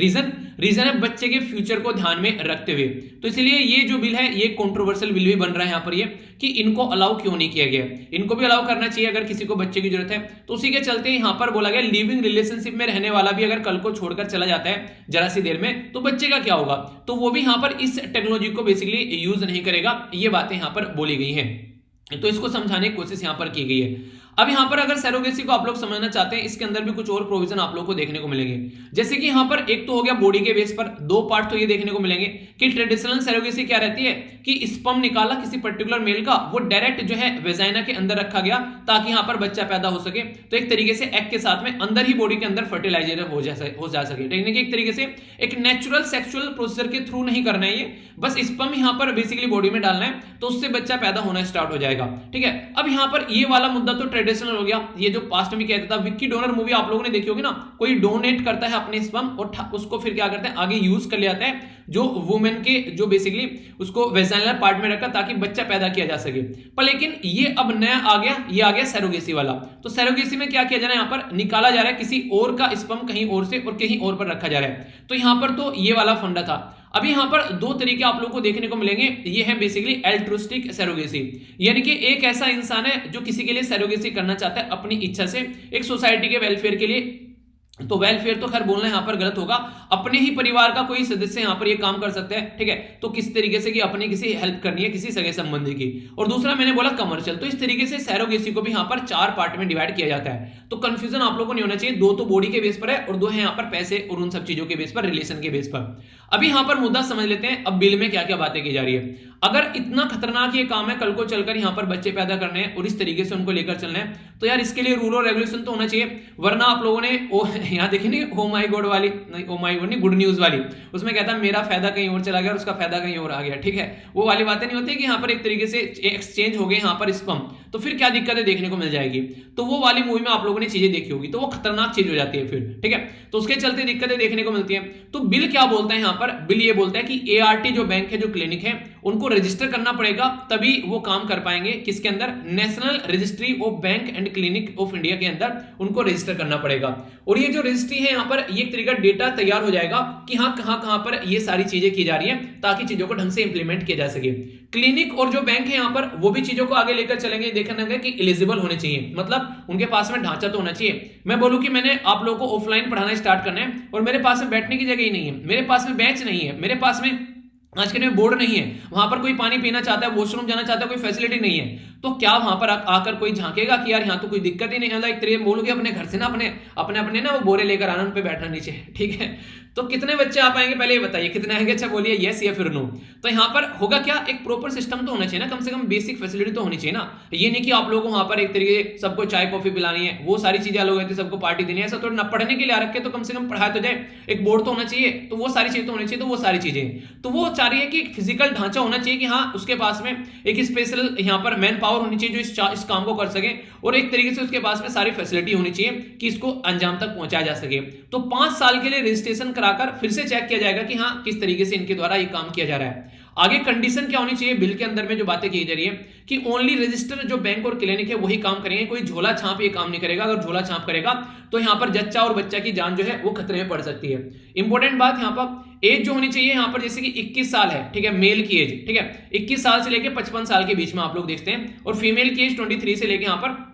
रीजन है बच्चे के फ्यूचर को ध्यान में रखते हुए। तो इसलिए ये जो बिल है ये कंट्रोवर्शियल बिल भी बन रहा है यहां पर, ये कि इनको अलाउ क्यों नहीं किया गया। इनको भी अलाउ करना चाहिए अगर किसी को बच्चे की जरूरत है। तो उसी के चलते यहां पर बोला गया लिविंग रिलेशनशिप में रहने वाला भी अगर कल को छोड़कर चला जाता है जरा सी देर में, तो बच्चे का क्या होगा, तो वो भी यहां पर इस टेक्नोलॉजी को बेसिकली यूज नहीं करेगा। ये बातें यहां पर बोली गई हैं, तो इसको समझाने की कोशिश यहां पर की गई है। अब यहाँ पर अगर सैरोगेसी को आप लोग समझना चाहते हैं, इसके अंदर भी कुछ और प्रोविजन आप लोग को देखने को मिलेंगे। जैसे कि यहाँ पर एक तो हो गया बॉडी के बेस पर, दो पार्ट तो ये देखने को मिलेंगे कि ट्रेडिशनल सैरोगेसी क्या रहती है कि स्पर्म निकाला किसी पर्टिकुलर मेल का, वो डायरेक्ट जो है वेजाइना के अंदर रखा गया ताकि यहाँ पर बच्चा पैदा हो सके। तो एक तरीके से एग के साथ में अंदर ही बॉडी के अंदर फर्टिलाइजेशन हो जा सके। टेक्निक एक तरीके से एक नेचुरल सेक्सुअल प्रोसीजर के थ्रू नहीं करना है, ये बस स्पर्म यहाँ पर बेसिकली बॉडी में डालना है तो उससे बच्चा पैदा होना स्टार्ट हो जाएगा। ठीक है, अब यहाँ पर ये वाला मुद्दा तो ट्रेडिशनल हो गया। ये जो पास्ट में कहता था, विक्की डोनर मूवी आप लोगों ने देखी होगी ना, कोई डोनेट करता है अपने स्पर्म और उसको फिर क्या करते हैं आगे यूज कर ले आता है जो वुमेन के जो बेसिकली उसको वेजाइनल पार्ट में रखा ताकि बच्चा पैदा किया जा सके। पर लेकिन ये अब नया आ गया, ये आ गया सैरोगेसी वाला। तो सैरोगेसी में क्या किया जा रहा है, यहाँ पर निकाला जा रहा है किसी और का स्पर्म कहीं और से और कहीं और पर रखा जा रहा है। तो यहाँ पर तो ये वाला फंडा था। अभी यहाँ पर दो तरीके आप लोगों को देखने को मिलेंगे, ये है बेसिकली एल्ट्रुस्टिक सैरोगेसी, यानी कि एक ऐसा इंसान है जो किसी के लिए सैरोगेसी करना चाहता है अपनी इच्छा से, एक सोसाइटी के वेलफेयर के लिए। तो वेलफेयर तो खैर बोलना यहाँ पर गलत होगा, अपने ही परिवार का कोई सदस्य यहाँ पर ये काम कर सकता है। ठीक है, तो किस तरीके से कि अपनी किसी हेल्प करनी है किसी सगे संबंधी की। और दूसरा मैंने बोला कमर्शियल। तो इस तरीके से सैरोगेसी को भी यहाँ पर चार पार्ट में डिवाइड किया जाता है। तो कंफ्यूजन आप लोगों को नहीं होना चाहिए, दो तो बॉडी के बेस पर है और दो है यहाँ पर पैसे और उन सब चीजों के बेस पर, रिलेशन के बेस पर। अभी यहाँ पर मुद्दा समझ लेते हैं, अब बिल में क्या क्या बातें की जा रही है। अगर इतना खतरनाक ये काम है, कल को चलकर यहाँ पर बच्चे पैदा करने हैं और इस तरीके से उनको लेकर चलना है, तो यार इसके लिए रूल और रेगुलेशन तो होना चाहिए। वरना आप लोगों ने यहाँ देखिए नहीं, ओ माई गॉड वाली, नहीं ओ माई गॉड नहीं, गुड न्यूज वाली, उसमें कहता है मेरा फायदा कहीं और चला गया और उसका फायदा कहीं और आ गया। ठीक है, वो वाली बातें नहीं होती कि यहाँ पर एक तरीके से एक्सचेंज हो गए यहाँ पर स्पर्म, तो फिर क्या दिक्कतें देखने को मिल जाएगी। तो वो वाली मूवी में आप लोगों ने चीजें देखी होगी, तो वो खतरनाक चीज हो जाती है फिर। ठीक है, तो उसके चलते दिक्कतें देखने को मिलती हैं। तो बिल क्या बोलता है यहाँ पर, बिल ये बोलता है कि ART जो बैंक है, जो क्लिनिक है, उनको रजिस्टर करना पड़ेगा, तभी वो काम कर पाएंगे। किसके अंदर, national registry of bank and clinic of India के अंदर उनको रजिस्टर करना पड़ेगा। और ये जो रजिस्ट्री है यहाँ पर, ये एक तरीका डेटा तैयार हो जाएगा कि हाँ कहां पर ये सारी चीजें की जा रही है ताकि चीजों को ढंग से इंप्लीमेंट किया जा सके। क्लिनिक और जो बैंक है यहाँ पर, वो भी चीजों को आगे लेकर चलेंगे, देखना है कि एलिजिबल होने चाहिए, मतलब उनके पास में ढांचा तो होना चाहिए। मैं बोलूं कि मैंने आप लोगों को ऑफलाइन पढ़ाना स्टार्ट करना है और मेरे पास में बैठने की जगह ही नहीं है, मेरे पास में बेंच नहीं है, मेरे पास में आज के टाइम बोर्ड नहीं है, वहां पर कोई पानी पीना चाहता है, वॉशरूम जाना चाहता है, कोई फैसिलिटी नहीं है, तो क्या वहां पर आकर कोई झांकेगा कि यार यहाँ तो कोई दिक्कत ही नहीं है। एक तरीके बोलोगे अपने घर से ना अपने ना वो बोरे लेकर आना, उन पे बैठना नीचे। ठीक है, तो कितने बच्चे आ पाएंगे पहले ये बताइए, कितने आएंगे? अच्छा बोलिए यस या फिर नो। तो यहाँ पर होगा क्या, एक प्रॉपर सिस्टम तो होना चाहिए ना, कम से कम बेसिक फैसिलिटी तो होनी चाहिए ना। ये नहीं कि आप लोगों को वहां पर एक तरीके सबको चाय कॉफी पिलानी है, वो सारी चीजें अलग होती है, सबको पार्टी देनी है, ऐसा तो ना। पढ़ने के लिए आ रखे तो कम से कम पढ़ाया तो जाए, एक बोर्ड तो होना चाहिए, तो वो सारी चीजें तो होनी चाहिए। तो वो सारी चीजें तो वो चाह रही है कि फिजिकल ढांचा होना चाहिए कि हाँ उसके पास में एक स्पेशल यहाँ पर मैन पावर होनी चाहिए जो इस काम को कर सके, और एक तरीके से उसके पास में सारी फैसिलिटी होनी चाहिए कि इसको अंजाम तक पहुंचाया जा सके। तो 5 साल के लिए रजिस्ट्रेशन कराकर फिर से चेक किया जाएगा कि हाँ किस तरीके से इनके द्वारा ये काम किया जा रहा है। आगे कंडीशन क्या होनी चाहिए, बिल के अंदर में जो बातें की जा रही है कि ओनली रजिस्टर जो बैंक और क्लिनिक है वही काम करेंगे, कोई झोला छाप ये काम नहीं करेगा। अगर झोला छाप करेगा तो यहाँ पर जच्चा और बच्चा की जान जो है वो खतरे में पड़ सकती है। इंपॉर्टेंट बात यहाँ पर एज जो होनी चाहिए यहाँ पर, जैसे कि 21 साल है, ठीक है, मेल की एज, ठीक है, 21 साल से लेके 55 साल के बीच में आप लोग देखते हैं, और फीमेल की एज 23 से लेके यहाँ पर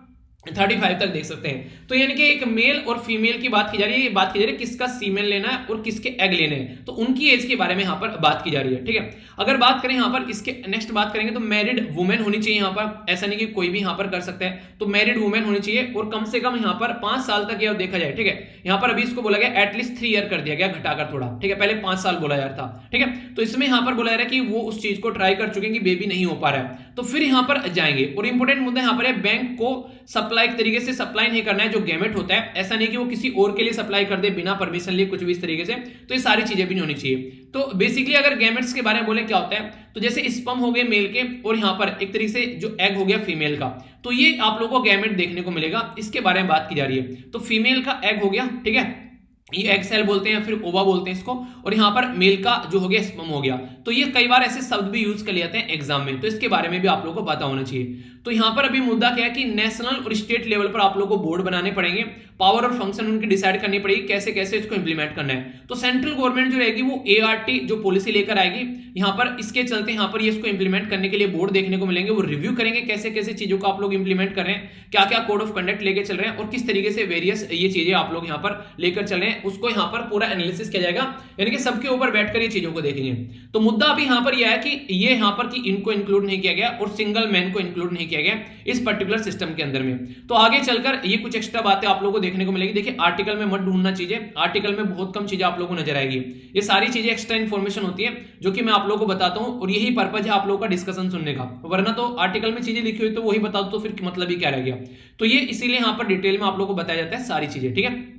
35 तक देख सकते हैं। तो यानी कि एक मेल और फीमेल की बात की जा रही है, ये बात की जा रही है किसका सीमेन लेना है और किसके एग लेने हैं, तो उनकी एज के बारे में यहाँ पर बात की जा रही है। ठीक है, अगर बात करें यहाँ पर इसके नेक्स्ट बात करेंगे तो मैरिड वुमेन होनी चाहिए यहाँ पर, ऐसा नहीं कि कोई भी यहाँ पर कर सकता है, तो मैरिड वुमेन होनी चाहिए और कम से कम यहाँ पर 5 साल तक यह देखा जाए। ठीक है, यहाँ पर अभी इसको बोला गया एटलीस्ट 3 ईयर कर दिया गया घटाकर थोड़ा, ठीक है, पहले 5 साल बोला जा रहा था। ठीक है, तो इसमें यहाँ पर बोला जा रहा है कि वो उस चीज को ट्राई कर चुके हैं कि बेबी नहीं हो पा रहा है, तो फिर यहाँ पर जाएंगे। और इंपॉर्टेंट मुद्दा यहाँ पर है बैंक को सप्लाई एक तरीके से सप्लाई नहीं करना है जो गैमेट होता है, ऐसा नहीं कि वो किसी और के लिए सप्लाई कर दे बिना परमिशन लिए कुछ भी इस तरीके से, तो ये सारी चीजें भी नहीं होनी चाहिए। तो बेसिकली अगर गैमेट्स के बारे में बोले क्या होता है, तो जैसे स्पर्म हो गए मेल के और यहाँ पर एक तरीके से जो एग हो गया फीमेल का, तो ये आप लोगों को गैमेट देखने को मिलेगा, इसके बारे में बात की जा रही है। तो फीमेल का एग हो गया, ठीक है, ये एग सेल बोलते हैं, फिर ओवा बोलते हैं इसको, और यहाँ पर मेल का जो हो गया स्पर्म हो गया। तो ये कई बार ऐसे शब्द भी यूज कर जाते हैं एग्जाम में, तो इसके बारे में भी आप लोगों को पता होना चाहिए। तो यहाँ पर अभी मुद्दा क्या है कि नेशनल और स्टेट लेवल पर आप लोगों को बोर्ड बनाने पड़ेंगे, पावर और फंक्शन उनकी डिसाइड करनी पड़ेगी, कैसे कैसे इसको इंप्लीमेंट करना है। तो सेंट्रल गवर्नमेंट जो रहेगी वो ART जो पॉलिसी लेकर आएगी यहाँ पर, इसके चलते यहाँ पर ये इसको इंप्लीमेंट करने के लिए बोर्ड देखने को मिलेंगे, वो रिव्यू करेंगे कैसे कैसे चीजों को आप लोग इंप्लीमेंट कर रहे हैं, क्या क्या कोड ऑफ कंडक्ट लेके चल रहे हैं और किस तरीके से वेरियस ये चीजें आप लोग यहाँ पर लेकर चल रहे हैं, उसको यहाँ पर पूरा एनालिसिस किया जाएगा, यानी कि सबके ऊपर बैठकर ये चीजों को देखेंगे। तो मुद्दा अभी यहाँ पर यह है कि ये यहाँ पर कि इनको इंक्लूड नहीं किया गया और सिंगल मैन को इंक्लूड नहीं किया गया इस पर्टिकुलर सिस्टम के अंदर में। तो आगे चलकर ये कुछ एक्स्ट्रा बातें आप लोगों को देखने को मिलेगी। देखिए आर्टिकल में मत ढूंढना चीजें, आर्टिकल में बहुत कम चीजें आप लोगों को नजर आएगी, ये सारी चीजें एक्स्ट्रा इन्फॉर्मेशन होती है जो कि मैं आप लोगों को बताता हूं और यही पर्पज है आप लोगों का डिस्कशन सुनने का, वरना तो आर्टिकल में चीजें लिखी हुई तो वही बता दो तो फिर मतलब ही क्या रह गया। तो ये इसीलिए यहां पर डिटेल में आप लोगों को बताया जाता है सारी चीजें, ठीक है।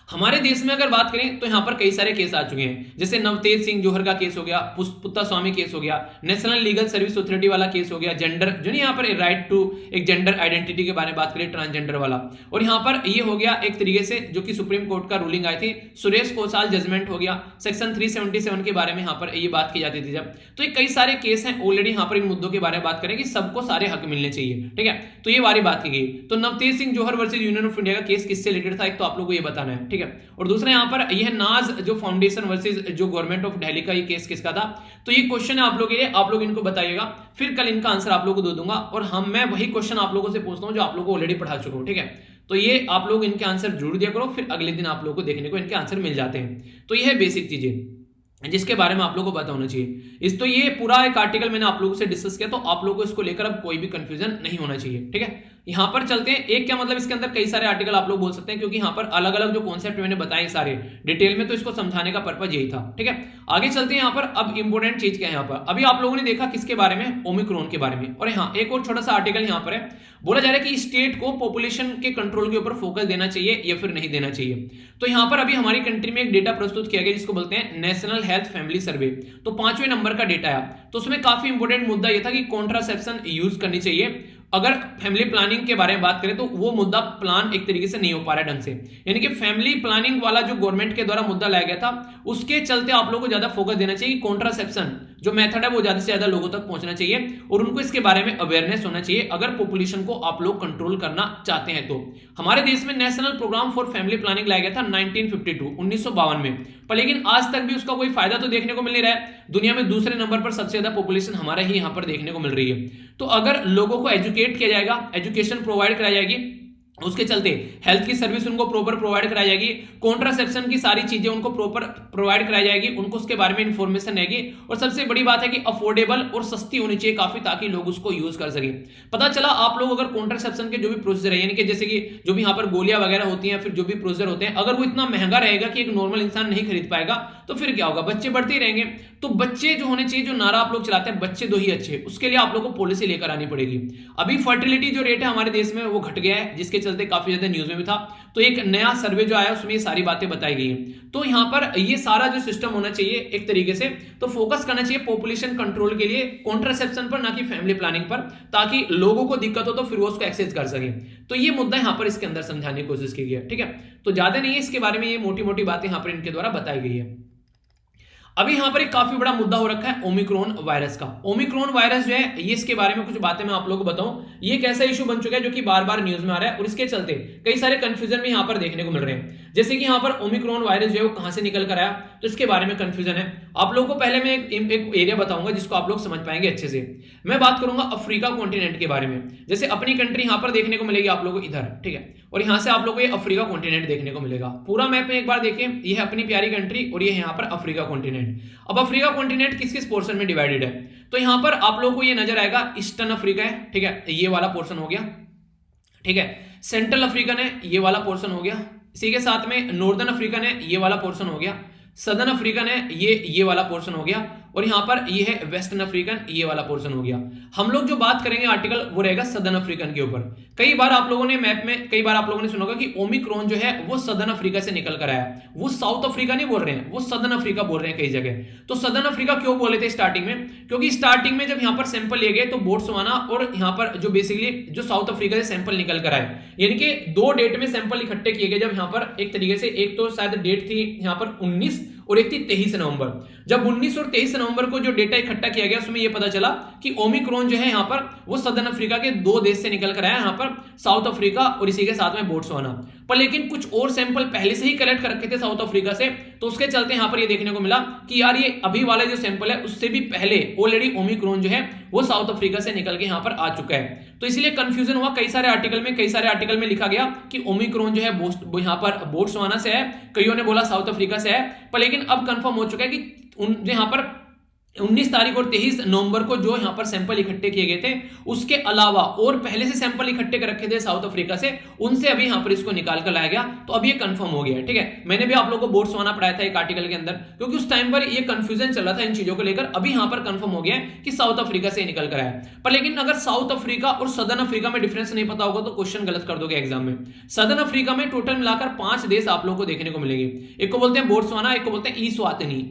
हमारे देश में अगर बात करें तो यहां पर कई सारे केस आ चुके हैं, जैसे नवतेज सिंह जौहर का केस हो गया, पुत्ता स्वामी केस हो गया, नेशनल लीगल सर्विस अथॉरिटी वाला केस हो गया, जेंडर जो नहीं यहाँ पर राइट टू एक जेंडर आइडेंटिटी के बारे में बात करें, ट्रांसजेंडर वाला, और यहाँ पर ये हो गया एक तरीके से जो कि सुप्रीम कोर्ट का रूलिंग आई थी, सुरेश कोसाल जजमेंट हो गया, सेक्शन 377 के बारे में यहाँ पर ये बात की जाती थी जब। तो ये कई सारे केस हैं ऑलरेडी, यहाँ पर इन मुद्दों के बारे में बात करें कि सबको सारे हक मिलने चाहिए, ठीक है। तो ये वाली बात की गई। तो नवतेज सिंह जौहर वर्सेज यूनियन ऑफ इंडिया का केस किससे रिलेटेड था, एक तो आप लोगों को ये बताना है, ठीक है। और दूसरा यहाँ पर यह नाज जो फाउंडेशन वर्सेस जो गवर्नमेंट ऑफ दिल्ली का ये केस किसका था, तो ये क्वेश्चन है आप लोगों के लिए, आप लोग इनको बताइएगा, फिर कल इनका आंसर आप लोगों को दे दूंगा। और मैं वही क्वेश्चन आप लोगों से पूछता हूं जो आप लोगों को ऑलरेडी पढ़ा चुका हूं, ठीक है। तो ये आप लोग इनके आंसर जरूर दिया करो, फिर अगले दिन आप लोगों को देखने को इनके आंसर मिल जाते हैं। तो यह है बेसिक चीजें जिसके बारे में आप लोगों को पता होना चाहिए। इस तो ये पूरा एक आर्टिकल मैंने आप लोगों से डिस्कस किया, तो आप लोगों को इसको लेकर अब कोई भी कंफ्यूजन नहीं होना चाहिए, ठीक है। यहां पर चलते हैं, एक क्या मतलब इसके अंदर कई सारे आर्टिकल आप लोग बोल सकते हैं, क्योंकि यहां पर अलग अलग जो कॉन्सेप्ट मैंने बताए सारे डिटेल में, तो इसको समझाने का पर्पज यही था, ठीक है। आगे चलते हैं। यहां पर अब इंपोर्टेंट चीज क्या है, यहां पर अभी आप लोगों ने देखा किसके बारे में, ओमिक्रॉन के बारे में। और हाँ एक और छोटा सा आर्टिकल यहां पर है, बोला जा रहा है कि स्टेट को पॉपुलेशन के कंट्रोल के ऊपर फोकस देना चाहिए या फिर नहीं देना चाहिए। तो यहां पर अभी हमारी कंट्री में एक डेटा प्रस्तुत किया गया जिसको बोलते हैं नेशनल हेल्थ फैमिली सर्वे, तो 5वें नंबर का डेटा है। तो उसमें काफी इंपोर्टेंट मुद्दा यह था कि कॉन्ट्रासेप्शन यूज करनी चाहिए। अगर फैमिली प्लानिंग के बारे में बात करें तो वो मुद्दा प्लान एक तरीके से नहीं हो पा रहा है ढंग से, यानी कि फैमिली प्लानिंग वाला जो गवर्नमेंट के द्वारा मुद्दा लाया गया था उसके चलते आप लोगों को ज्यादा फोकस देना चाहिए। कॉन्ट्रासेप्शन जो मेथड है वो ज्यादा से ज्यादा लोगों तक पहुंचना चाहिए और उनको इसके बारे में अवेयरनेस होना चाहिए अगर पॉपुलेशन को आप लोग कंट्रोल करना चाहते हैं। तो हमारे देश में national programme for family planning लाया गया था 1952 में, पर लेकिन आज तक भी उसका कोई फायदा तो देखने को मिल नहीं रहा है। दुनिया में दूसरे नंबर पर सबसे ज्यादा पॉपुलेशन हमारा ही यहां पर देखने को मिल रही है। तो अगर लोगों को एजुकेट किया जाएगा, एजुकेशन प्रोवाइड कराई जाएगी, उसके चलते हेल्थ की सर्विस उनको प्रॉपर प्रोवाइड कराई जाएगी, कॉन्ट्रासेप्शन की सारी चीजें उनको प्रॉपर प्रोवाइड कराई जाएगी, उनको उसके बारे में इंफॉर्मेशन रहेगी, और सबसे बड़ी बात है कि अफोर्डेबल और सस्ती होनी चाहिए काफी, ताकि लोग उसको यूज कर सके। पता चला आप लोग अगर कॉन्ट्रासेप्शन के जो भी प्रोसीजर है, यानी कि जैसे कि जो भी यहाँ पर गोलियां वगैरह होती हैं, फिर जो भी प्रोसीजर होते हैं, अगर वो इतना महंगा रहेगा कि एक नॉर्मल इंसान नहीं खरीद पाएगा, तो फिर क्या होगा, बच्चे बढ़ते ही रहेंगे। तो बच्चे जो होने चाहिए, जो नारा आप लोग चलाते हैं बच्चे दो ही अच्छे, उसके लिए आप लोग को पॉलिसी लेकर आनी पड़ेगी। अभी फर्टिलिटी जो रेट है हमारे देश में वो घट गया है, जिसके चलते काफी ज्यादा न्यूज में भी था। तो एक नया सर्वे जो आया उसमें ये सारी बातें बताई गई हैं। तो यहां पर ये सारा जो सिस्टम होना चाहिए एक तरीके से, तो फोकस करना चाहिए पॉपुलेशन कंट्रोल के लिए कॉन्ट्रासेप्शन पर, ना कि फैमिली प्लानिंग पर, ताकि लोगों को दिक्कत हो तो फिर वो उसको एक्सेस कर सके। तो ये मुद्दा यहां पर इसके अंदर समझाने की कोशिश की गई है, ठीक है। तो ज्यादा नहीं है इसके बारे में, ये मोटी मोटी बातें यहां पर इनके द्वारा बताई गई है। अभी यहां पर एक काफी बड़ा मुद्दा हो रखा है ओमिक्रॉन वायरस का। ओमिक्रॉन वायरस जो है, ये इसके बारे में कुछ बातें मैं आप लोगों को बताऊं। ये एक ऐसा इशू बन चुका है जो कि बार बार न्यूज में आ रहा है और इसके चलते कई सारे कंफ्यूजन भी यहां पर देखने को मिल रहे हैं। जैसे कि यहां पर ओमिक्रॉन वायरस जो है वो कहां से निकल कर आया, तो इसके बारे में कंफ्यूजन है। आप लोगों को पहले मैं एक एरिया बताऊंगा जिसको आप लोग समझ पाएंगे अच्छे से। मैं बात करूंगा अफ्रीका कॉन्टिनेंट के बारे में। जैसे अपनी कंट्री यहां पर देखने को मिलेगी आप लोगों को इधर, ठीक है, और यहां से आप लोगों को ये अफ्रीका कॉन्टिनेंट देखने को मिलेगा। पूरा मैप में एक बार देखिए, ये है अपनी प्यारी कंट्री और ये है यहां पर अफ्रीका कॉन्टिनेंट। अब अफ्रीका कॉन्टिनेंट किस किस पोर्शन में डिवाइडेड है, तो यहां पर आप लोगों को ये नजर आएगा ईस्टर्न अफ्रीका है, ठीक है, ये वाला पोर्शन हो गया, ठीक है। सेंट्रल अफ्रीकन है, ये वाला पोर्शन हो गया। इसी के साथ में नॉर्दर्न अफ्रीकन है, ये वाला पोर्शन हो गया। सदर्न अफ्रीकन है, ये वाला पोर्शन हो गया। और यहां पर ये है वेस्टर्न अफ्रीकन, ये वाला पोर्शन हो गया। हम लोग जो बात करेंगे आर्टिकल वो रहेगा सदर्न अफ्रीकन के ऊपर। कई बार आप लोगों ने मैप में, कई बार आप लोगों ने सुना होगा कि ओमिक्रॉन जो है वो सदर्न अफ्रीका से निकल कर आया। वो साउथ अफ्रीका नहीं बोल रहे हैं, वो सदर्न अफ्रीका बोल रहे हैं कई जगह। तो सदर्न अफ्रीका क्यों बोले थे स्टार्टिंग में, क्योंकि स्टार्टिंग में जब यहां पर सैंपल लिए गए तो बोट्सवाना और यहां पर जो बेसिकली जो साउथ अफ्रीका से सैंपल निकल कर आए, यानी कि दो डेट में सैंपल इकट्ठे किए गए। जब यहां पर एक तरीके से, एक तो शायद डेट थी यहां पर 19 और एक थी 23 नवंबर। जब 19 और 23 नवंबर को जो डेटा इकट्ठा किया गया उसमें यह पता चला कि ओमिक्रॉन जो है यहां पर वो सदर्न अफ्रीका के दो देश से निकल कर आया, यहां पर साउथ अफ्रीका और इसी के साथ में बोट्सवाना। पर लेकिन कुछ और सैंपल पहले से ही कलेक्ट कर रखे थे साउथ अफ्रीका से, तो उसके चलते यहां पर ये देखने को मिला कि यार ये अभी वाला जो सैंपल है उससे भी पहले ऑलरेडी ओमिक्रॉन जो है वो साउथ अफ्रीका से निकल के यहां पर आ चुका है। तो इसलिए कंफ्यूजन हुआ कई सारे आर्टिकल में लिखा गया कि ओमिक्रॉन जो है यहां पर बोट्सवाना से है, कईयों ने बोला साउथ अफ्रीका से है, पर लेकिन अब कंफर्म हो चुका है कि यहां पर 19 तारीख और 23 नवंबर को जो यहां पर सैंपल इकट्ठे किए गए थे उसके अलावा और पहले से सैंपल इकट्ठे कर रखे थे साउथ अफ्रीका से, उनसे अभी यहां पर इसको निकाल कर लाया गया। तो अब ये कंफर्म हो गया है, ठीक है। मैंने भी आप लोगों को बोट्सवाना पढ़ाया था एक आर्टिकल के अंदर, क्योंकि उस टाइम पर ये कंफ्यूजन चल रहा था इन चीजों को लेकर। अभी यहां पर कंफर्म हो गया है कि साउथ अफ्रीका से निकल कर आया। पर लेकिन अगर साउथ अफ्रीका और सदर्न अफ्रीका में डिफरेंस नहीं पता होगा तो क्वेश्चन गलत कर दोगे एग्जाम में। सदर्न अफ्रीका में टोटल मिलाकर 5 देश आप लोगों को देखने को मिलेंगे। एक को बोलते हैं बोट्सवाना, एक को बोलते हैं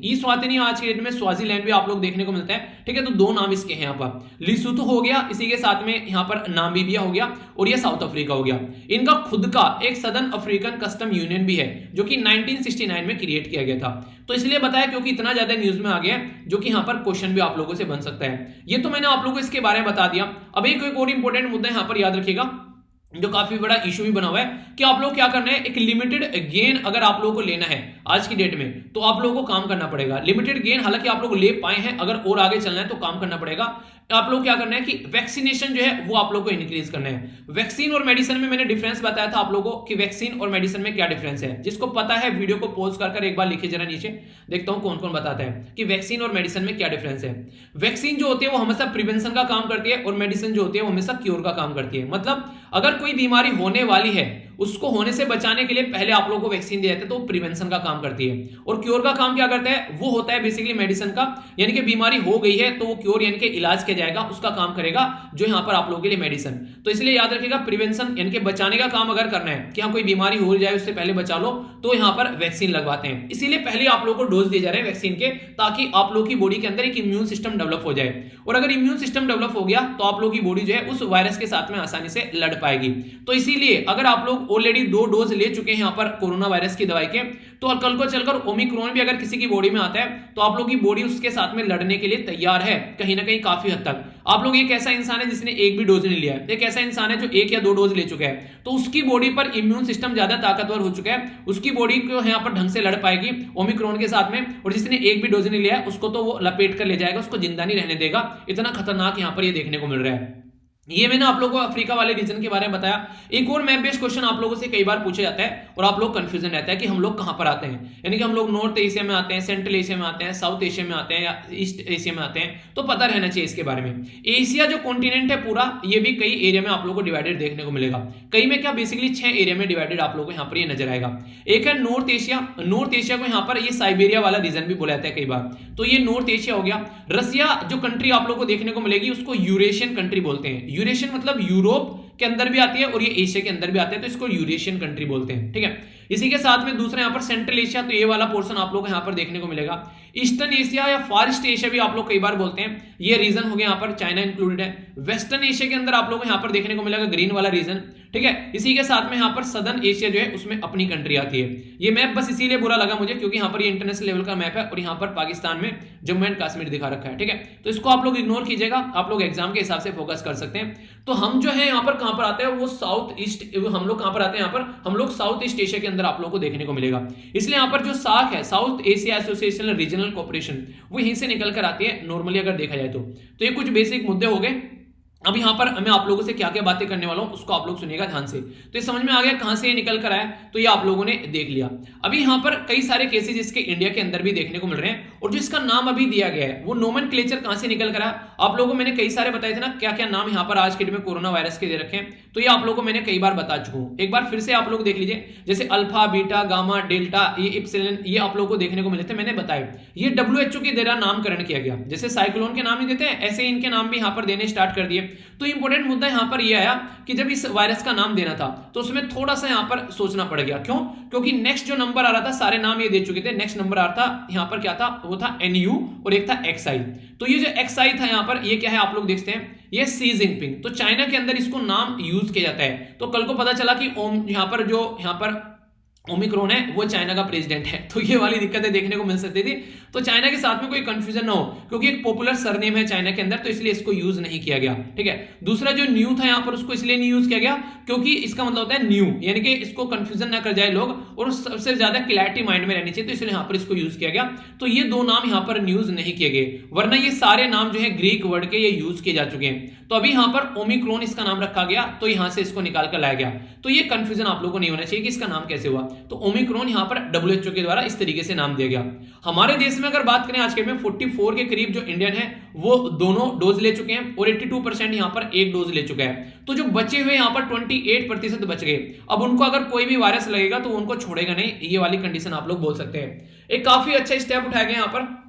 ईस्वातिनी, आज के डेट में स्वाजीलैंड भी आप लोग देखने को मिलता है, ठीक है। तो 2 नाम इसके हैं यहां पर, लिसुथो हो गया, इसी के साथ में यहां पर नामीबिया हो गया और ये साउथ अफ्रीका हो गया। इनका खुद का एक सदर्न अफ्रीकन कस्टम यूनियन भी है जो कि 1969 में क्रिएट किया गया था। तो इसलिए बताया क्योंकि इतना ज्यादा न्यूज में आ गया जो कि यहां पर क्वेश्चन भी आप लोगों से बन सकता है। ये तो मैंने आप लोगों को इसके बारे में बता दिया। अब एक और इंपॉर्टेंट मुद्दा यहां पर याद रखिएगा जो काफी बड़ा इशू भी बना हुआ है कि आप लोग क्या करना है, एक लिमिटेड गेन अगर आप लोगों को लेना है आज की डेट में तो आप लोगों को काम करना पड़ेगा। लिमिटेड गेन हालांकि आप लोग ले पाए हैं, अगर और आगे चलना है तो काम करना पड़ेगा। आप लोग क्या करना है कि वैक्सीनेशन जो है वो आप लोग को इंक्रीज करना है। वैक्सीन और मेडिसिन में मैंने डिफरेंस बताया था आप लोगों को कि वैक्सीन और मेडिसिन में क्या डिफरेंस है। जिसको पता है वीडियो को पॉज कर एक बार लिखिए जरा नीचे, देखता हूं कौन कौन बताता है कि वैक्सीन और मेडिसिन में क्या डिफरेंस है। वैक्सीन जो होती है वो हमेशा प्रिवेंशन का काम करती है और मेडिसिन जो होती है वो हमेशा क्योर का काम करती है। मतलब अगर कोई बीमारी होने वाली है उसको होने से बचाने के लिए पहले आप लोगों को वैक्सीन दिया जाता है, तो प्रिवेंशन का काम करती है। और क्योर का काम क्या करता है, वो होता है बेसिकली मेडिसिन का, यानी कि बीमारी हो गई है तो वो क्योर यानी कि इलाज किया जाएगा, उसका काम करेगा जो यहां पर आप लोगों के लिए मेडिसिन। तो इसलिए याद रखिएगा प्रिवेंशन यानी कि बचाने का काम अगर करना है कि हाँ कोई बीमारी हो जाए उससे पहले बचा लो, तो यहां पर वैक्सीन लगवाते हैं। इसीलिए पहले आप लोगों को डोज दिए जा रहे हैं वैक्सीन के, ताकि आप लोगों की बॉडी के अंदर एक इम्यून सिस्टम डेवलप हो जाए। और अगर इम्यून सिस्टम डेवलप हो गया तो आप लोगों की बॉडी जो है उस वायरस के साथ में आसानी से लड़ पाएगी। तो इसीलिए अगर आप लोग ऑलरेडी 2 डोज ले चुके हैं यहां पर कोरोना वायरस की दवाई के, तो कल को चलकर ओमिक्रॉन भी अगर किसी की बॉडी में आता है तो आप लोग की बॉडी उसके साथ में लड़ने के लिए तैयार है कहीं ना कहीं काफी हद तक। आप लोग एक ऐसा इंसान है जिसने एक भी डोज नहीं लिया है, एक ऐसा इंसान है जो 1 या 2 डोज ले चुका है, तो उसकी बॉडी पर इम्यून सिस्टम ज्यादा ताकतवर हो चुका है, उसकी बॉडी को यहां पर ढंग से लड़ पाएगी ओमिक्रॉन के साथ में। और जिसने एक भी डोज नहीं लिया है उसको तो वो लपेट कर ले जाएगा, उसको जिंदा नहीं रहने देगा। इतना खतरनाक यहां पर ये देखने को मिल रहा है। ये मैंने आप लोगों को अफ्रीका वाले रीजन के बारे में बताया। एक और मैप बेस्ड क्वेश्चन आप लोगों से कई बार पूछा जाता है और आप लोग कंफ्यूजन रहता है कि हम लोग कहां पर आते हैं, यानी कि हम लोग नॉर्थ एशिया में आते हैं, सेंट्रल एशिया में आते हैं, साउथ एशिया में आते हैं या ईस्ट एशिया में आते हैं, तो पता रहना चाहिए इसके बारे में। एशिया जो कॉन्टिनेंट है पूरा, ये भी कई एरिया में आप लोगों को डिवाइडेड देखने को मिलेगा। कई में क्या बेसिकली 6 एरिया में डिवाइडेड आप लोगों को यहाँ पर ये नजर आएगा। एक है नॉर्थ एशिया, नॉर्थ एशिया को यहाँ पर ये साइबेरिया वाला रीजन भी बोला जाता है कई बार, तो ये नॉर्थ एशिया हो गया। रसिया जो कंट्री आप लोगों को देखने को मिलेगी उसको यूरेशियन कंट्री बोलते हैं। यूरेशियन मतलब यूरोप के अंदर भी आती है और ये एशिया के अंदर भी आते हैं, तो इसको यूरेशियन कंट्री बोलते हैं, ठीक है। इसी के साथ में दूसरा यहाँ पर सेंट्रल एशिया, तो ये वाला पोर्शन आप लोग को यहाँ पर देखने को मिलेगा। ईस्टर्न एशिया या फार ईस्ट एशिया भी आप लोग कई बार बोलते हैं, ये रीजन हो गया यहाँ पर, चाइना इंक्लूडेड है। वेस्टर्न एशिया के अंदर आप लोग को यहाँ पर देखने को मिलेगा ग्रीन वाला रीजन, ठीक है। इसी के साथ में यहाँ पर सदर्न एशिया जो है उसमें अपनी कंट्री आती है। ये मैप बस इसीलिए बुरा लगा मुझे क्योंकि यहाँ पर ये इंटरनेशनल लेवल का मैप है और यहाँ पर पाकिस्तान में जम्मू एंड कश्मीर दिखा रखा है, ठीक है। तो इसको आप लोग इग्नोर कीजिएगा, आप लोग एग्जाम के हिसाब से फोकस कर सकते हैं। तो हम जो है यहाँ पर कहां पर आते हैं, वो साउथ ईस्ट, हम लोग कहां पर आते हैं, यहाँ पर हम लोग साउथ ईस्ट एशिया के अंदर आप लोग को देखने को मिलेगा। इसलिए यहाँ पर जो सार्क है, south Asia association regional cooperation, वो यहीं से निकल कर आती है नॉर्मली अगर देखा जाए तो ये कुछ बेसिक मुद्दे हो गए। अब यहां पर मैं आप लोगों से क्या क्या बातें करने वाला हूं उसको आप लोग सुनिएगा ध्यान से, तो ये समझ में आ गया कहां से ये निकल कर आया, तो ये आप लोगों ने देख लिया। अभी यहां पर कई सारे केसेस इसके इंडिया के अंदर भी देखने को मिल रहे हैं और जो इसका नाम अभी दिया गया है वो नोमेनक्लेचर कहां से निकल कर आया। आप लोगों को मैंने कई सारे बताए थे ना क्या क्या नाम यहां पर आज के डेट में कोरोना वायरस के दे रखे हैं, तो ये आप लोगों को मैंने कई बार बता चुका हूं। एक बार फिर से आप लोग देख लीजिए, जैसे अल्फा, बीटा, गामा, डेल्टा, ये इप्सिलॉन, ये आप लोगों को देखने को मिले थे, मैंने बताया। ये WHO के द्वारा नामकरण किया गया, जैसे साइक्लोन के नाम ही देते हैं ऐसे इनके नाम भी यहां पर देने स्टार्ट कर दिए। तो इंपॉर्टेंट मुद्दा यहां पर यह आया कि जब इस वायरस का नाम देना था तो उसमें थोड़ा सा यहां पर सोचना पड़ गया। क्यों? क्योंकि नेक्स्ट जो नंबर आ रहा था, सारे नाम ये दे चुके थे, नेक्स्ट नंबर आ रहा था यहां पर क्या था, वो था NU और एक था XI। तो ये जो XI था यहां पर, ये क्या है आप लोग देखते हैं, ये सी जिनपिंग, तो चाइना के अंदर इसको नाम यूज किया जाता है। तो कल को पता चला कि यहां पर ओमिक्रॉन है वो चाइना का प्रेसिडेंट है, तो ये वाली दिक्कतें देखने को मिल सकती थी। तो चाइना के साथ में कोई कंफ्यूजन ना हो, क्योंकि एक पॉपुलर सरनेम है चाइना के अंदर, तो इसलिए इसको यूज नहीं किया गया। ठीक है, दूसरा जो न्यू था यहाँ पर उसको इसलिए नहीं यूज किया गया क्योंकि इसका मतलब होता है न्यू, यानी कि इसको कंफ्यूजन ना कर जाए लोग और सबसे ज्यादा क्लैरिटी माइंड में रहनी चाहिए, तो इसलिए यहाँ पर इसको यूज किया गया। तो ये दो नाम यहाँ पर यूज नहीं किए गए, वरना ये सारे नाम जो है ग्रीक वर्ड के ये यूज किए जा चुके हैं। तो अभी यहाँ पर ओमिक्रॉन इसका नाम रखा गया, तो यहां से इसको निकाल कर लाया गया। तो ये कंफ्यूजन आप लोगों को नहीं होना चाहिए कि इसका नाम कैसे हुआ। तो ओमिक्रॉन यहाँ पर WHO के द्वारा इस तरीके से नाम दिया गया। हमारे देश में अगर बात करें आज के में 44 के करीब जो इंडियन है वो दोनों डोज ले चुके हैं और 82% यहाँ पर एक डोज ले चुका है। तो जो बचे हुए यहाँ पर 28% बच गए। अब उनको अगर कोई भी वायरस लगेगा तो उनको छोड़ेगा नहीं, ये वाली कंडीशन आप लोग बोल सकते हैं। एक काफी अच्छा स्टेप उठाया गया यहाँ पर,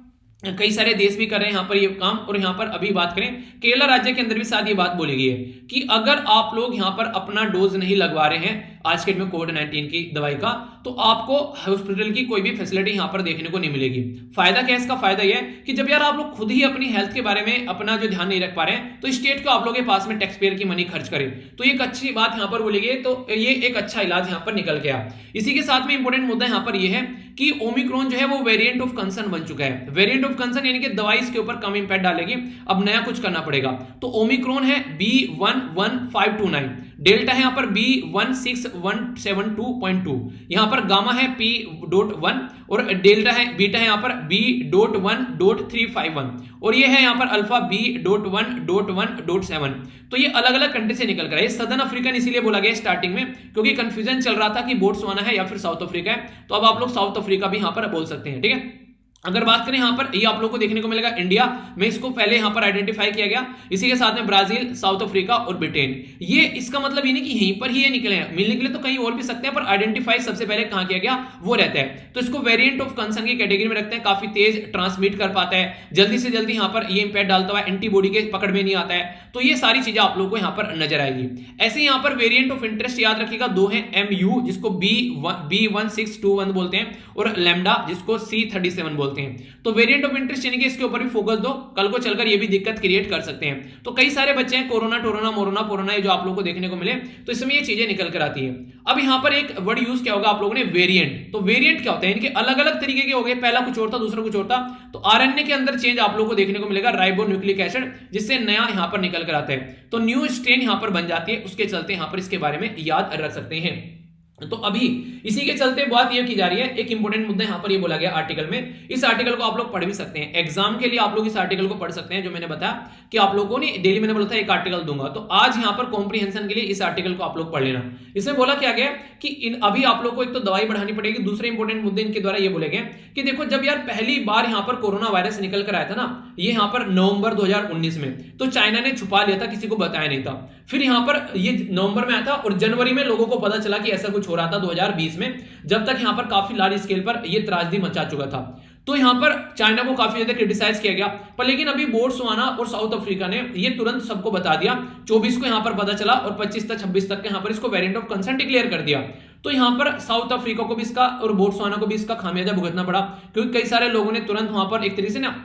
कई सारे देश भी कर रहे हैं यहाँ पर ये काम। और यहाँ पर अभी बात करें केरला राज्य के अंदर भी शायद ये बात बोली गई है कि अगर आप लोग यहाँ पर अपना डोज नहीं लगवा रहे हैं आज के डेट में कोविड-19 की दवाई का, तो आपको हॉस्पिटल की कोई भी फैसिलिटी यहाँ पर देखने को नहीं मिलेगी। फायदा क्या है इसका? फायदा यह है कि जब यार आप लोग खुद ही अपनी हेल्थ के बारे में अपना जो ध्यान नहीं रख पा रहे हैं, तो स्टेट को आप लोग के पास में टैक्स पेयर की मनी खर्च करें, तो एक अच्छी बात यहाँ पर बोली गई। तो ये एक अच्छा इलाज यहाँ पर निकल गया। इसी के साथ में इंपॉर्टेंट मुद्दा यहाँ पर यह है कि ओमिक्रॉन जो है वो वेरिएंट ऑफ कंसर्न बन चुका है। वेरिएंट ऑफ कंसर्न यानी कि दवाई इसके ऊपर कम इंपैक्ट डालेगी, अब नया कुछ करना पड़ेगा। तो ओमिक्रॉन है B11529, डेल्टा है यहाँ पर B16172.2, यहाँ पर गामा है P.1 और डेल्टा है बीटा है यहाँ पर B.1.351 और ये है यहाँ पर अल्फा B.1.1.7। तो ये अलग अलग कंट्री से निकल कर है। सदर्न अफ्रीकन इसीलिए बोला गया स्टार्टिंग में क्योंकि कंफ्यूजन चल रहा था कि बोट्सवाना है या फिर साउथ अफ्रीका है, तो अब आप लोग साउथ अफ्रीका भी यहाँ पर बोल सकते हैं। ठीक है, अगर बात करें यहाँ पर ये आप लोग को देखने को मिलेगा इंडिया में, इसको पहले यहाँ पर आइडेंटिफाई किया गया। इसी के साथ में ब्राजील, साउथ अफ्रीका और ब्रिटेन। ये इसका मतलब ये नहीं कि यहीं पर ही ये निकले हैं, मिलने के लिए तो कहीं और भी सकते हैं, पर आइडेंटिफाई सबसे पहले कहाँ किया गया वो रहता है। तो इसको वेरिएंट ऑफ कंसर्न की कैटेगरी में रखते हैं। काफी तेज ट्रांसमिट कर पाता है, जल्दी से जल्दी यहाँ पर ये इंपैक्ट डालता हुआ एंटीबॉडी के पकड़ में नहीं आता है। तो ये सारी चीजें आप लोग को यहाँ पर नजर आएगी। ऐसे यहाँ पर वेरिएंट ऑफ इंटरेस्ट याद रखिएगा, दो है MU जिसको B1621 बोलते हैं और लैम्डा जिसको C37 बोलते हैं। तो वेरिएंट ऑफ इंटरेस्ट यानी कि इसके ऊपर भी फोकस दो, कल को चलकर ये भी दिक्कत क्रिएट कर सकते हैं। तो कई सारे बच्चे हैं कोरोना टोरोना मोरोना पोरोना ये जो आप लोगों को देखने को मिले, तो इसमें ये चीजें निकल कर आती है। अब यहाँ पर एक वर्ड यूज क्या होगा आप लोगों ने, वेरिएंट। तो वेरिएंट क्या होता है, इनके अलग अलग तरीके के हो गए, पहला कुछ और था दूसरा कुछ और था। तो RNA के अंदर चेंज आप लोगों को देखने को मिलेगा, राइबो न्यूक्लिक एसिड, जिससे नया यहाँ पर निकल कर आता है। तो न्यू स्ट्रेन यहाँ पर बन जाती है, उसके चलते यहाँ पर इसके बारे में याद रख सकते हैं। तो अभी इसी के चलते बात ये की जा रही है, एक इंपॉर्टेंट मुद्दा यहां पर ये बोला गया आर्टिकल में। इस आर्टिकल को आप लोग पढ़ भी सकते हैं, एग्जाम के लिए आप लोग इस आर्टिकल को पढ़ सकते हैं। जो मैंने बताया कि आप लोगों ने डेली मैंने बोला था एक आर्टिकल दूंगा, तो आज यहां पर कॉम्प्रिहेंशन के लिए इस आर्टिकल को आप लोग पढ़ लेना। इसमें बोला क्या गया कि अभी आप लोग को एक तो दवाई बढ़ानी पड़ेगी, दूसरे इंपॉर्टेंट मुद्दे इनके द्वारा ये बोले गए कि देखो जब यार पहली बार यहां पर कोरोना वायरस निकल कर आया था ना, ये यहां पर नवंबर 2019 में, तो चाइना ने छुपा लिया था, किसी को बताया नहीं था। फिर यहां पर ये नवंबर में आया था और जनवरी में लोगों को पता चला कि ऐसा कुछ हो रहा था 2020 में, जब तक यहां पर काफी लार्ज स्केल पर ये त्रासदी मचा चुका था। तो यहां पर चाइना को काफी ज्यादा क्रिटिसाइज किया गया, पर लेकिन अभी बोट्सवाना और साउथ अफ्रीका ने ये तुरंत सबको बता दिया। 24 को यहां पर पता चला और 25 तक 26 तक यहां पर इसको वेरिएंट ऑफ कंसर्न डिक्लेयर कर दिया। तो यहां पर साउथ अफ्रीका को भी इसका और बोट्सवाना को भी इसका खामियाजा भुगतना पड़ा, क्योंकि कई सारे लोगों ने तुरंत वहां पर एक तरीके से ना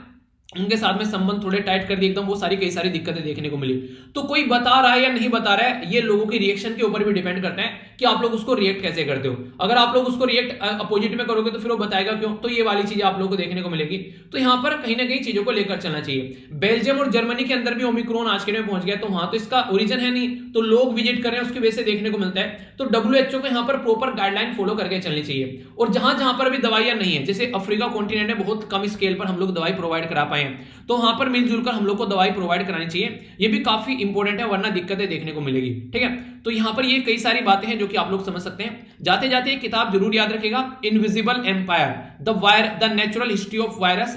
उनके साथ में संबंध थोड़े टाइट कर दिए एकदम, वो सारी कई सारी दिक्कतें देखने को मिली। तो कोई बता रहा है या नहीं बता रहा है, ये लोगों के रिएक्शन के ऊपर भी डिपेंड करता है कि आप लोग उसको रिएक्ट कैसे करते हो। अगर आप लोग उसको रिएक्ट अपोजिट में करोगे तो फिर वो बताएगा क्यों, तो ये वाली चीजें आप लोगों को देखने को मिलेगी। तो यहाँ पर कहीं ना कहीं चीजों को लेकर चलना चाहिए। बेल्जियम और जर्मनी के अंदर भी ओमिक्रॉन आज के दिन में पहुंच गया, तो वहां तो इसका ओरिजिन है नहीं, तो लोग विजिट कर रहे हैं उसकी वजह से देखने को मिलता है। तो WHO को यहाँ पर प्रॉपर गाइडलाइन फॉलो करके चलनी चाहिए। और जहां जहां पर भी दवाइयां नहीं है, जैसे अफ्रीका कॉन्टिनेंट में बहुत कम स्केल पर हम लोग दवाई प्रोवाइड करा पाए हैं, तो वहां पर मिलजुल कर हम लोग को दवाई प्रोवाइड करानी चाहिए। ये भी काफी इंपॉर्टेंट है, वरना दिक्कतें देखने को मिलेगी। ठीक है, तो यहां पर ये कई सारी बातें हैं जो कि आप लोग समझ सकते हैं। जाते जाते एक किताब जरूर याद रखेगा, invisible empire, the natural history of virus,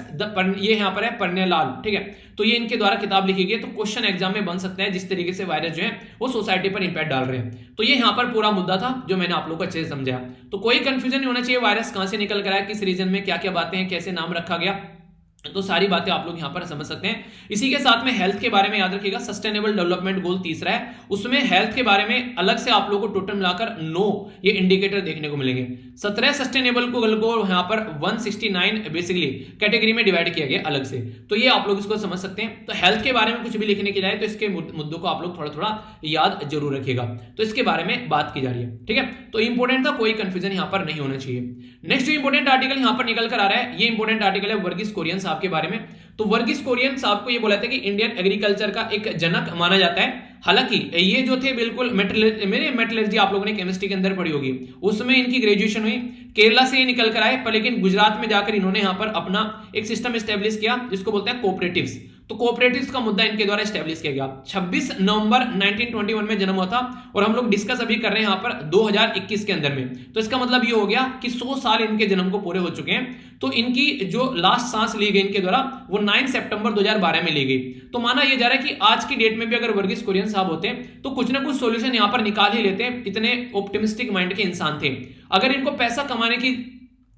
ये यहां पर है पर्नेलाल। ठीक है, तो ये इनके द्वारा किताब लिखी गई है, तो क्वेश्चन एग्जाम में बन सकते हैं जिस तरीके से वायरस जो है वो सोसाइटी पर इंपैक्ट डाल रहे हैं। तो ये यहां पर पूरा मुद्दा था जो मैंने आप लोग को अच्छे से समझाया। तो कोई कंफ्यूजन नहीं होना चाहिए, वायरस कहां से निकल कर आया, किस रीजन में क्या क्या बातें हैं, कैसे नाम रखा गया, तो सारी बातें आप लोग यहां पर समझ सकते हैं। इसी के साथ में हेल्थ के बारे में याद रखिएगा, सस्टेनेबल डेवलपमेंट गोल तीसरा है, उसमें हेल्थ के बारे में अलग से आप लोगों को टोटल मिलाकर 9 ये इंडिकेटर देखने को मिलेंगे। 17 सस्टेनेबल गोल को यहां पर 169 बेसिकली कैटेगरी में डिवाइड किया गया अलग से, तो ये आप लोग इसको समझ सकते हैं। तो हेल्थ के बारे में कुछ भी लिखने की जाए तो इसके मुद्दों को आप लोग थोड़ा थोड़ा याद जरूर रखिएगा, तो इसके बारे में बात की जा रही है, ठीक है। तो इंपॉर्टेंट था, कोई कंफ्यूजन यहां पर नहीं होना चाहिए। नेक्स्ट जो इंपॉर्टेंट आर्टिकल यहां पर निकल कर आ रहा है, ये इंपॉर्टेंट आर्टिकल है वर्गीस कुरियन साहब के बारे में। तो वर्गीस कुरियन साहब को ये बोला था कि इंडियन एग्रीकल्चर का एक जनक माना जाता है। हालांकि ये जो थे बिल्कुल मेटलर्जी आप लोगों ने केमिस्ट्री के अंदर पढ़ी होगी, उसमें इनकी ग्रेजुएशन हुई, केरला से ये निकल कर आए, पर लेकिन गुजरात में जाकर इन्होंने यहां पर अपना एक सिस्टम एस्टेब्लिश किया जिसको बोलते हैं कोऑपरेटिव्स। तो कोऑपरेटिव्स का मुद्दा इनके द्वारा एस्टेब्लिश किया गया। 26 नवंबर 1921 में जन्म हुआ था, और हम लोग डिस्कस अभी कर रहे हैं यहां पर 2021 के अंदर में। तो इसका मतलब ये हो गया कि 100 साल इनके जन्म को पूरे हो चुके हैं। तो इनकी जो लास्ट सांस ली गई इनके द्वारा वो 9 सितंबर 2012 में ली गई। तो माना यह जा रहा है कि आज की डेट में भी अगर वर्गीस कुरियन साहब होते तो कुछ ना कुछ सॉल्यूशन यहां पर निकाल ही लेते, इतने ऑप्टिमिस्टिक माइंड के इंसान थे। अगर इनको पैसा कमाने की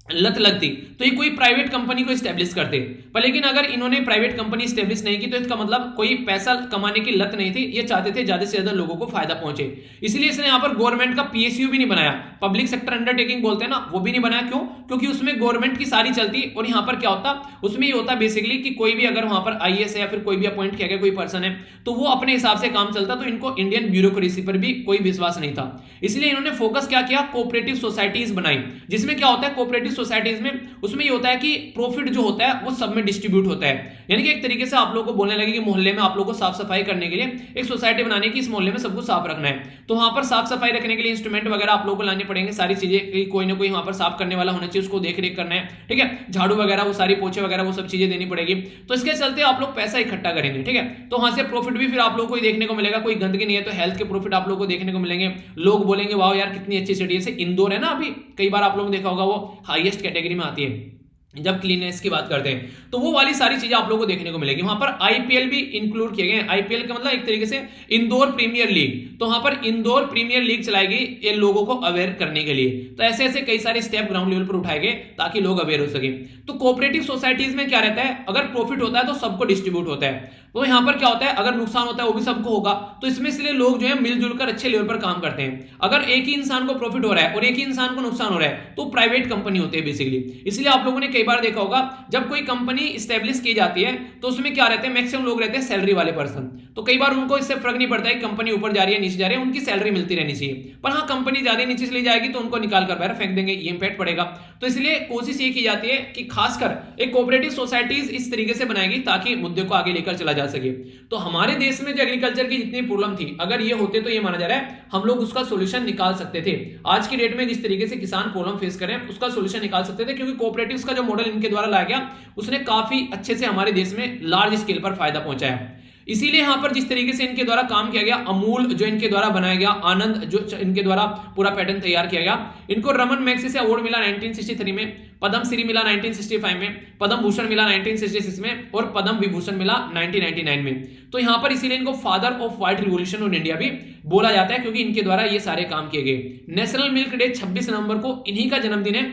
लत लगती तो ये कोई प्राइवेट कंपनी को स्टैब्लिश करते, पर लेकिन अगर इन्होंने प्राइवेट कंपनी स्टैब्लिश नहीं की तो इसका मतलब कोई पैसा कमाने की लत नहीं थी, ये चाहते थे ज्यादा से ज्यादा लोगों को फायदा पहुंचे। इसलिए इसने यहां पर गवर्नमेंट का पीएसयू भी नहीं बनाया, पब्लिक सेक्टर अंडरटेकिंग बोलते हैं ना, वो भी नहीं बनाया। क्यों? क्योंकि उसमें गवर्नमेंट की सारी चलती, और यहां पर क्या होता, उसमें ये होता बेसिकली कि कोई भी अगर वहां पर आईएएस है या फिर कोई भी अपॉइंट किया गया कोई पर्सन है तो वो अपने हिसाब से काम चलता, तो इनको इंडियन ब्यूरोक्रेसी पर भी कोई विश्वास नहीं था। इसलिए इन्होंने फोकस क्या किया, कोऑपरेटिव सोसाइटीज बनाई, जिसमें क्या होता है कोऑपरेटिव सोसाइटीज में, उसमें ये होता है कि प्रॉफिट जो होता है वो सब में डिस्ट्रीब्यूट होता है। यानी कि एक तरीके से आप लोगों को बोलने लगे कि मोहल्ले में आप लोगों को साफ सफाई करने के लिए एक सोसाइटी बनाने की, इस मोहल्ले में सबको साफ रखना है, तो वहां पर साफ सफाई रखने के लिए इंस्ट्रूमेंट वगैरह आप लोगों को लाने पड़ेंगे, सारी चीजें कोई ना कोई वहां पर साफ करने वाला होना चाहिए, उसको देख रेख करना है, ठीक है, झाड़ू वगैरह वो सारी पोछे वगैरह वो सब चीजें देनी पड़ेगी। तो इसके चलते आप लोग पैसा इकट्ठा करेंगे, ठीक है, तो वहां से प्रॉफिट भी फिर आप लोगों को देखने को मिलेगा। कोई गंदगी नहीं है तो हेल्थ के प्रॉफिट आप लोगों को देखने को मिलेंगे। लोग बोलेंगे वाह यार कितनी अच्छी सिटी है, इंदौर है ना, अभी कई बार आप लोगों ने देखा होगा वो हाईएस्ट कैटेगरी में आती है जब क्लीननेस की बात करते हैं, तो वो वाली सारी चीजें आप लोगों को देखने को मिलेगी। वहां पर आईपीएल भी इंक्लूड किए गए। आईपीएल का मतलब एक तरीके से इंदौर प्रीमियर लीग, तो वहां पर इंदौर प्रीमियर लीग चलाएगी ये लोगों को अवेयर करने के लिए। तो ऐसे ऐसे कई सारे स्टेप ग्राउंड लेवल पर उठाए गए ताकि लोग अवेयर हो सके। तो कोऑपरेटिव सोसाइटीज में क्या रहता है, अगर प्रॉफिट होता है तो सबको डिस्ट्रीब्यूट होता है, तो यहां पर क्या होता है अगर नुकसान होता है वो भी सबको होगा। तो इसमें इसलिए लोग जो है मिलजुल कर अच्छे लेवल पर काम करते हैं। अगर एक ही इंसान को प्रॉफिट हो रहा है और एक ही इंसान को नुकसान हो रहा है तो प्राइवेट कंपनी होती है बेसिकली। इसलिए आप लोगों ने कई बार देखा होगा जब कोई कंपनी स्टैब्लिश की जाती है तो उसमें क्या रहते हैं, मैक्सिमम लोग रहते हैं सैलरी वाले पर्सन। तो कई बार उनको इससे फर्क नहीं पड़ता है कंपनी ऊपर जा रही है नीचे जा रही है, उनकी सैलरी मिलती रहनी चाहिए। पर हाँ कंपनी ज्यादा नीचे चली जाएगी तो उनको निकाल कर बाहर फेंक देंगे, ये इंपैक्ट पड़ेगा। तो इसलिए कोशिश ये की जाती है कि खासकर एक कोऑपरेटिव सोसाइटीज इस तरीके से बनाएगी ताकि मुद्दे को आगे लेकर चला जा सके। तो हमारे देश में जो एग्रीकल्चर की जितनी प्रॉब्लम थी, अगर ये होते तो ये माना जा रहा है हम लोग उसका सोल्यूशन निकाल सकते थे। आज की डेट में जिस तरीके से किसान प्रॉब्लम फेस कर रहे हैं उसका सोल्यूशन निकाल सकते थे, क्योंकि कोऑपरेटिव्स का जो मॉडल इनके द्वारा लाया गया उसने काफी अच्छे से हमारे देश में लार्ज स्केल पर फायदा पहुंचाया। इसीलिए यहां पर जिस तरीके से इनके द्वारा काम किया गया, अमूल जो इनके द्वारा बनाया गया, आनंद जो इनके द्वारा पूरा पैटर्न तैयार किया गया, इनको रमन मैग्सेसे अवार्ड मिला 1963 में, पद्म श्री मिला 1965 में, पद्म भूषण मिला 1966 में और पद्म विभूषण मिला 1999 में। तो यहां पर इसीलिए इनको father of white revolution of India भी बोला जाता है, क्योंकि इनके द्वारा ये सारे काम किए गए। नेशनल मिल्क डे 26 नवंबर को इन्हीं का जन्मदिन है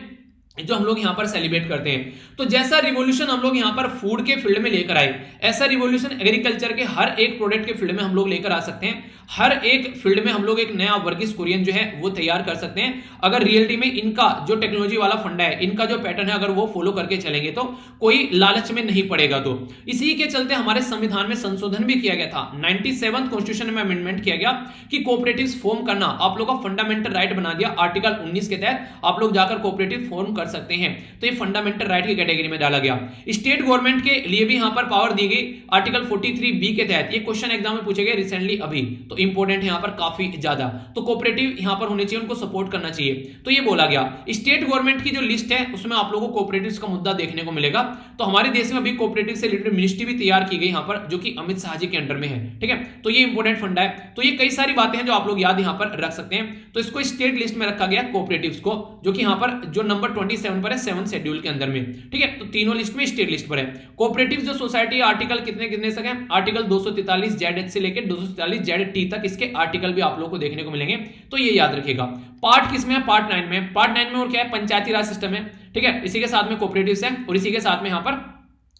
जो हम लोग यहां पर सेलिब्रेट करते हैं। तो जैसा रिवॉल्यूशन हम लोग यहां पर फूड के फील्ड में लेकर आए, ऐसा रिवॉल्यूशन एग्रीकल्चर के हर एक प्रोडक्ट के फील्ड में हम लोग लेकर आ सकते हैं। हर एक फील्ड में हम लोग एक नया वर्गीस कुरियन जो है वो तैयार कर सकते हैं, अगर रियलिटी में इनका जो टेक्नोलॉजी वाला फंडा है, इनका जो पैटर्न है, अगर वो फॉलो करके चलेंगे तो कोई लालच में नहीं पड़ेगा। तो इसी के चलते हमारे संविधान में संशोधन भी किया गया था। 97th कॉन्स्टिट्यूशन में अमेंडमेंट किया गया कि कोऑपरेटिव्स फॉर्म करना आप लोग का फंडामेंटल राइट बना दिया। आर्टिकल 19 के तहत आप लोग जाकर कोऑपरेटिव फॉर्म कर सकते हैं, तो ये फंडामेंटल राइट की कैटेगरी में डाला गया। स्टेट गवर्नमेंट के लिए भी यहां पर पावर दी गई आर्टिकल 43B के तहत। ये क्वेश्चन एग्जाम में पूछे गए रिसेंटली अभी, तो इंपॉर्टेंट है यहां पर काफी ज्यादा। तो कोऑपरेटिव यहां पर होने चाहिए, उनको सपोर्ट करना चाहिए। तो ये बोला गया। स्टेट गवर्नमेंट की जो लिस्ट है उसमें आप लोगों को कोऑपरेटिव्स का मुद्दा देखने को मिलेगा। तो हमारे देश में अभी कोऑपरेटिव से रिलेटेड मिनिस्ट्री भी तैयार की गई यहां पर, जो कि अमित शाह जी के अंडर में है, ठीक है। तो ये इंपॉर्टेंट फंडा है। तो ये कई सारी बातें हैं जो आप लोग याद यहां पर रख सकते हैं। तो इसको स्टेट लिस्ट में रखा गया कोऑपरेटिव्स को, जो कि यहां पर जो नंबर 27 पर है 7th शेड्यूल के अंदर में, ठीक है। तो तीनों लिस्ट में स्टेट लिस्ट पर है। कोऑपरेटिव जो सोसाइटी आर्टिकल कितने कितने तक है, आर्टिकल 243 ZH से लेकर 243 ZT तक इसके आर्टिकल भी आप लोगों को देखने को मिलेंगे। तो ये याद रखिएगा। पार्ट किसमें है, पार्ट 9 में। पार्ट 9 में और क्या है, पंचायती राज सिस्टम है, ठीक है। इसी के साथ में कोऑपरेटिव्स है और इसी के साथ में यहां पर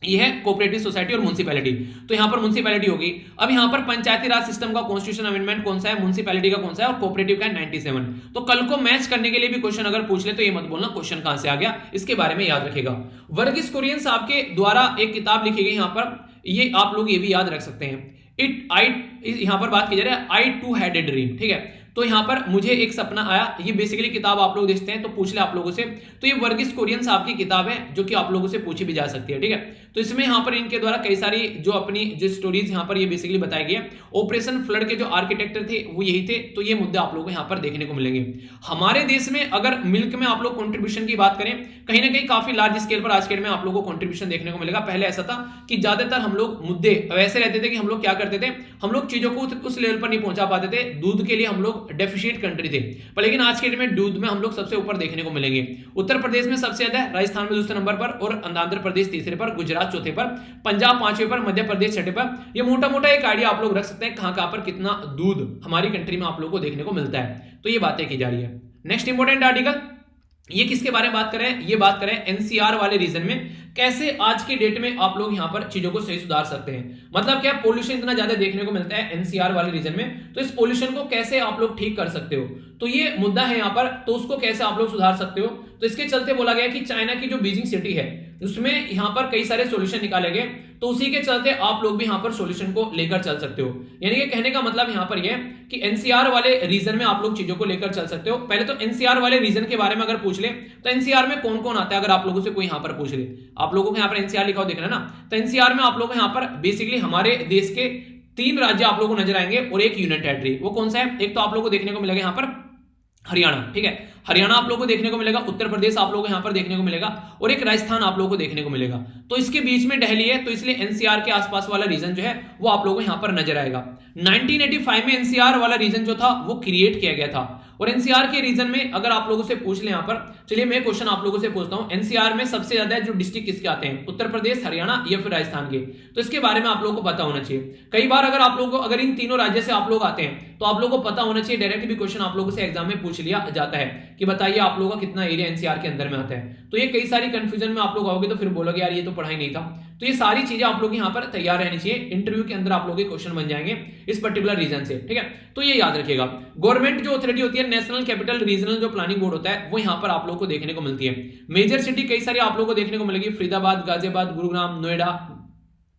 ये है कोऑपरेटिव सोसाइटी और म्युनिसिपैलिटी। तो यहां पर म्युनिसिपैलिटी होगी। अब यहां पर पंचायती राज सिस्टम का कॉन्स्टिट्यूशन अमेंडमेंट कौन सा है, म्युनिसिपैलिटी का कौन सा है, और कोऑपरेटिव का 97। तो कल को मैच करने के लिए भी क्वेश्चन अगर पूछ ले तो ये मत बोलना क्वेश्चन कहां से आ गया, इसके बारे में याद रखेगा। वर्गीस कुरियन साहब के द्वारा एक किताब लिखी गई, यहां पर ये आप लोग ये भी याद रख सकते हैं। यहां पर बात की जा रही है आई टू हैड ए ड्रीम, ठीक है। तो यहां पर मुझे एक सपना आया, ये बेसिकली किताब आप लोग देखते हैं तो पूछ ले आप लोगों से, तो ये वर्गीस कुरियन साहब की किताब है जो कि आप लोगों से पूछी भी जा सकती है, ठीक है। तो इसमें यहां पर इनके द्वारा कई सारी जो अपनी जो स्टोरीज यहां पर ये बेसिकली बताई गई है। ऑपरेशन फ्लड के जो आर्किटेक्टर थे वो यही थे, तो ये मुद्दे आप लोगों को यहां पर देखने को मिलेंगे। हमारे देश में अगर मिल्क में आप लोग कंट्रीब्यूशन की बात करें, कहीं ना कहीं काफी लार्ज स्केल पर आज के डेट में आप लोगों को कंट्रीब्यूशन देखने को मिलेगा। पहले ऐसा था कि ज्यादातर हम लोग मुद्दे वैसे रहते थे कि हम लोग क्या करते थे, हम लोग चीजों को उस लेवल पर नहीं पहुंचा पाते थे। दूध के लिए हम लोग डेफिशिएंट कंट्री थे, पर लेकिन आज के डेट में दूध में हम लोग सबसे ऊपर देखने को मिलेंगे। उत्तर प्रदेश में सबसे ज्यादा है, राजस्थान में दूसरे नंबर पर, और आंध्र प्रदेश तीसरे पर, गुजरात चौथे पर, पंजाब पांचवें पर, मध्य प्रदेश छठे पर। ये मोटा मोटा एक आइडिया आप लोग रख सकते हैं कहां कहां पर कितना दूध हमारी कंट्री में आप लोगों को देखने को मिलता है। तो ये बातें की जा रही है। नेक्स्ट इंपॉर्टेंट आर्टिकल, ये किसके बारे में बात करें, ये बात करें एनसीआर वाले रीजन में कैसे आज के डेट में आप लोग यहां पर चीजों को सही सुधार सकते हैं। मतलब क्या, पोल्यूशन इतना ज्यादा देखने को मिलता है एनसीआर वाले रीजन में, तो इस पोल्यूशन को कैसे आप लोग ठीक कर सकते हो, तो ये मुद्दा है यहां पर। तो उसको कैसे आप लोग सुधार सकते हो, तो इसके चलते बोला गया कि चाइना की जो बीजिंग सिटी है उसमें यहां पर कई सारे सॉल्यूशन निकाले गए, तो उसी के चलते आप लोग भी यहां पर सॉल्यूशन को लेकर चल सकते हो। यानी कि कहने का मतलब यहां पर यह कि एनसीआर वाले रीजन में आप लोग चीजों को लेकर चल सकते हो। पहले तो एनसीआर वाले रीजन के बारे में अगर पूछ ले तो एनसीआर में कौन कौन आता है, अगर आप लोगों से कोई यहां पर पूछ ले, आप लोगों को यहां पर एनसीआर लिखा हुआ दिख रहा है ना, तो एनसीआर में आप लोगों को यहां पर बेसिकली हमारे देश के 3 राज्य आप लोगों को नजर आएंगे और एक यूनियन टेरिटरी। वो कौन सा है, एक तो आप लोगों को देखने को मिलेगा यहां पर हरियाणा, ठीक है, हरियाणा आप लोगों को देखने को मिलेगा, उत्तर प्रदेश आप लोगों को यहां पर देखने को मिलेगा, और एक राजस्थान आप लोगों को देखने को मिलेगा। तो इसके बीच में दिल्ली है, तो इसलिए एनसीआर के आसपास वाला रीजन जो है वो आप लोगों को यहां पर नजर आएगा। 1985 में एनसीआर वाला रीजन जो था वो क्रिएट किया गया था, और एनसीआर के रीजन में अगर आप लोगों से पूछ ले यहां पर, चलिए मैं क्वेश्चन आप लोगों से पूछता हूं, एनसीआर में सबसे ज्यादा जो डिस्ट्रिक्ट किसके आते हैं, उत्तर प्रदेश, हरियाणा या फिर राजस्थान के, तो इसके बारे में आप लोगों को पता होना चाहिए। कई बार अगर आप लोगों को अगर इन तीनों राज्य से आप लोग आते हैं तो आप लोगों को पता होना चाहिए, डायरेक्ट भी क्वेश्चन आप लोगों से एग्जाम में पूछ लिया जाता है कि बताइए आप लोगों का कितना एरिया एनसीआर के अंदर में आता है। तो ये कई सारी कंफ्यूजन में आप लोग आओगे तो फिर बोलोगे यार ये तो पढ़ाई नहीं था। तो ये सारी चीजें आप लोग यहां पर तैयार रहनी चाहिए, इंटरव्यू के अंदर आप लोगों के क्वेश्चन बन जाएंगे इस पर्टिकुलर रीजन से, ठीक है। तो ये याद रखिएगा। गवर्नमेंट जो अथॉरिटी होती है, नेशनल कैपिटल रीजनल जो प्लानिंग बोर्ड होता है, वो यहां पर आप लोगों को देखने को मिलती है। मेजर सिटी कई सारी आप लोगों को देखने को मिलेगी, फरीदाबाद, गाजियाबाद, गुरुग्राम, नोएडा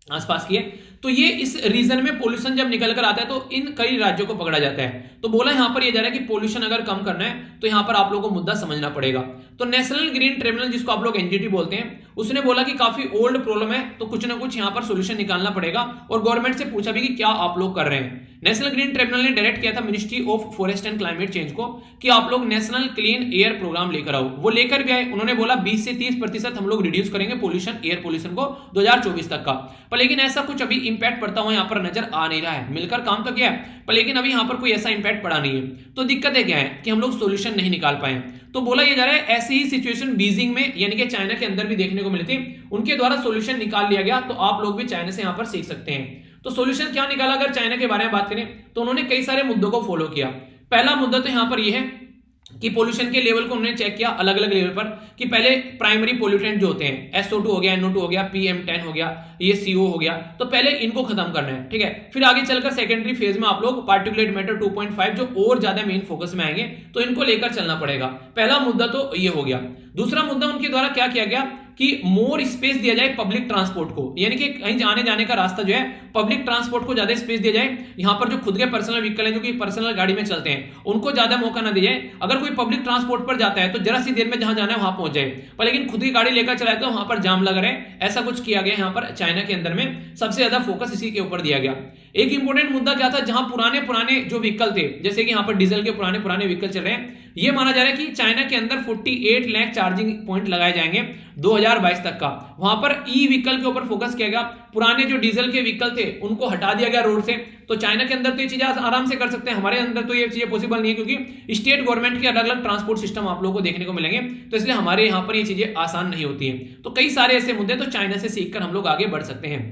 आसपास की है। तो ये इस रीजन में पोल्यूशन जब निकल कर आता है तो इन कई राज्यों को पकड़ा जाता है। तो बोला यहां पर ये जा रहा है कि पोल्यूशन अगर कम करना है तो यहां पर आप लोगों को मुद्दा समझना पड़ेगा। तो नेशनल ग्रीन ट्रिब्यूनल जिसको आप लोग एनजीटी बोलते हैं, उसने बोला कि काफी ओल्ड प्रॉब्लम है, तो कुछ ना कुछ यहां पर सोल्यूशन निकालना पड़ेगा, और गवर्नमेंट से पूछा भी कि क्या आप लोग कर रहे हैं। नेशनल ग्रीन ट्रिब्यूनल ने डायरेक्ट किया था ministry of forest and climate change को कि आप लोग नेशनल क्लीन एयर प्रोग्राम लेकर आओ। वो लेकर भी आए, उन्होंने बोला 20 से 30% हम लोग रिड्यूस करेंगे पोल्यूशन, एयर पोल्यूशन को 2024 तक का। पर लेकिन ऐसा कुछ अभी इंपैक्ट पड़ता हुआ यहां पर नजर आ नहीं रहा है। मिलकर काम तो किया है, पर लेकिन अभी यहां पर कोई ऐसा इंपैक्ट पड़ा नहीं है। तो दिक्कतें क्या है कि हम लोग सोल्यूशन नहीं निकाल पाए। तो बोला यह जा रहा है ऐसी ही सिचुएशन बीजिंग में यानी कि चाइना के अंदर भी देखने को मिली थी, उनके द्वारा सोल्यूशन निकाल लिया गया। तो आप लोग भी चाइना से यहां पर सीख सकते हैं। तो सोल्यूशन क्या निकाला, अगर चाइना के बारे में बात करें तो उन्होंने कई सारे मुद्दों को फॉलो किया। पहला मुद्दा तो यहां पर यह है कि पोल्यूशन के लेवल को उन्होंने चेक किया अलग अलग लेवल पर, कि पहले प्राइमरी पोल्यूटेंट जो होते हैं, SO2 हो गया, NO2 हो गया, PM10 हो गया, ये CO हो गया, तो पहले इनको खत्म करना है, ठीक है। फिर आगे चलकर सेकेंडरी फेज में आप लोग पार्टिकुलेट मैटर 2.5 जो और ज्यादा मेन फोकस में आएंगे, तो इनको लेकर चलना पड़ेगा। पहला मुद्दा तो ये हो गया। दूसरा मुद्दा उनके द्वारा क्या किया गया कि मोर स्पेस दिया जाए पब्लिक ट्रांसपोर्ट को, यानी कि कहीं आने जाने का रास्ता जो है पब्लिक ट्रांसपोर्ट को ज्यादा स्पेस दिया जाए। यहां पर जो खुद के पर्सनल व्हीकल है, जो कि पर्सनल गाड़ी में चलते हैं, उनको ज्यादा मौका ना दिया जाए। अगर कोई पब्लिक ट्रांसपोर्ट पर जाता है तो जरा सी देर में जहां जाना है वहां पहुंच जाए, पर लेकिन खुद की गाड़ी लेकर चलाए तो वहां पर जाम लग रहे हैं। ऐसा कुछ किया गया यहां पर चाइना के अंदर में, सबसे ज्यादा फोकस इसी के ऊपर दिया गया। एक इंपॉर्टेंट मुद्दा क्या था, जहां पुराने पुराने जो व्हीकल थे, जैसे कि यहां पर डीजल के पुराने पुराने व्हीकल चल रहे हैं, यह माना जा रहा है कि चाइना के अंदर 48 लाख चार्जिंग पॉइंट लगाए जाएंगे 2022 तक का। वहां पर ई व्हीकल के ऊपर फोकस किया गया। पुराने जो डीजल के व्हीकल थे उनको हटा दिया गया रोड से। तो चाइना के अंदर तो ये चीजें आराम से कर सकते हैं, हमारे अंदर तो ये चीजें पॉसिबल नहीं है, क्योंकि स्टेट गवर्नमेंट के अलग अलग ट्रांसपोर्ट सिस्टम आप लोगों को देखने को मिलेंगे, तो इसलिए हमारे यहां पर ये चीजें आसान नहीं होती हैं। तो कई सारे ऐसे मुद्दे तो चाइना से सीखकर हम लोग आगे बढ़ सकते हैं।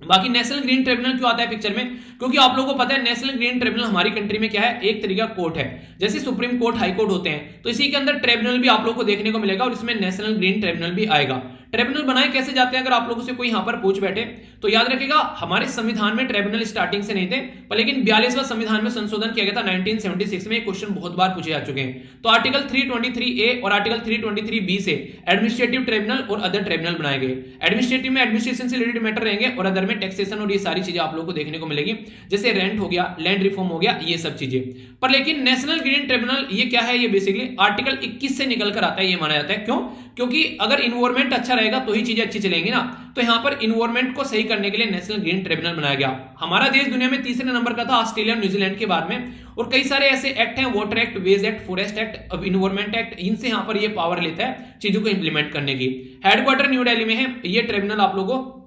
बाकी नेशनल ग्रीन ट्रिब्यूनल क्यों आता है पिक्चर में, क्योंकि आप लोगों को पता है नेशनल ग्रीन ट्रिब्यूनल हमारी कंट्री में क्या है, एक तरीका कोर्ट है। जैसे सुप्रीम कोर्ट, हाई कोर्ट होते हैं, तो इसी के अंदर ट्रिब्यूनल भी आप लोगों को देखने को मिलेगा और इसमें नेशनल ग्रीन ट्रिब्यूनल भी आएगा। ट्रिब्यूनल बनाए कैसे जाते हैं, अगर आप लोगों से कोई यहां पर पूछ बैठे तो याद रखिएगा, हमारे संविधान में ट्रिब्यूनल स्टार्टिंग से नहीं थे, पर लेकिन 42वां संविधान में संशोधन किया गया था 1976 में। क्वेश्चन बहुत बार पूछे जा चुके हैं। तो आर्टिकल 323A और आर्टिकल 323B से एडमिनिस्ट्रेटिव ट्रिब्यूनल और अदर ट्रिब्यूनल बनाए गए। एडमिनिस्ट्रेटिव में एडमिनिस्ट्रेशन से रिलेटेड मैटर रहेंगे और अदर में टैक्सेशन और ये सारी चीजें आप लोगों को देखने को मिलेगी, जैसे रेंट हो गया, लैंड रिफॉर्म हो गया, ये सब चीजें। पर लेकिन नेशनल ग्रीन ट्रिब्यूनल ये क्या है, ये बेसिकली आर्टिकल 21 से निकल कर आता है, ये माना जाता है। क्यों? क्योंकि अगर इन्वायरमेंट अच्छा रहेगा तो ही चीजें अच्छी चलेंगी ना। तो यहां पर इन्वायरमेंट को सही करने के लिए नेशनल ग्रीन ट्रिब्यूनल बनाया गया। हमारा देश दुनिया में तीसरे नंबर का था ऑस्ट्रेलिया और न्यूजीलैंड के बाद में। और कई सारे ऐसे एक्ट हैं, water act, wage act, forest act, environment act, इनसे यहां पर ये पावर लेता है चीजों को इंप्लीमेंट करने की। हेडक्वार्टर न्यू दिल्ली में है ये ट्रिब्यूनल, आप लोगों को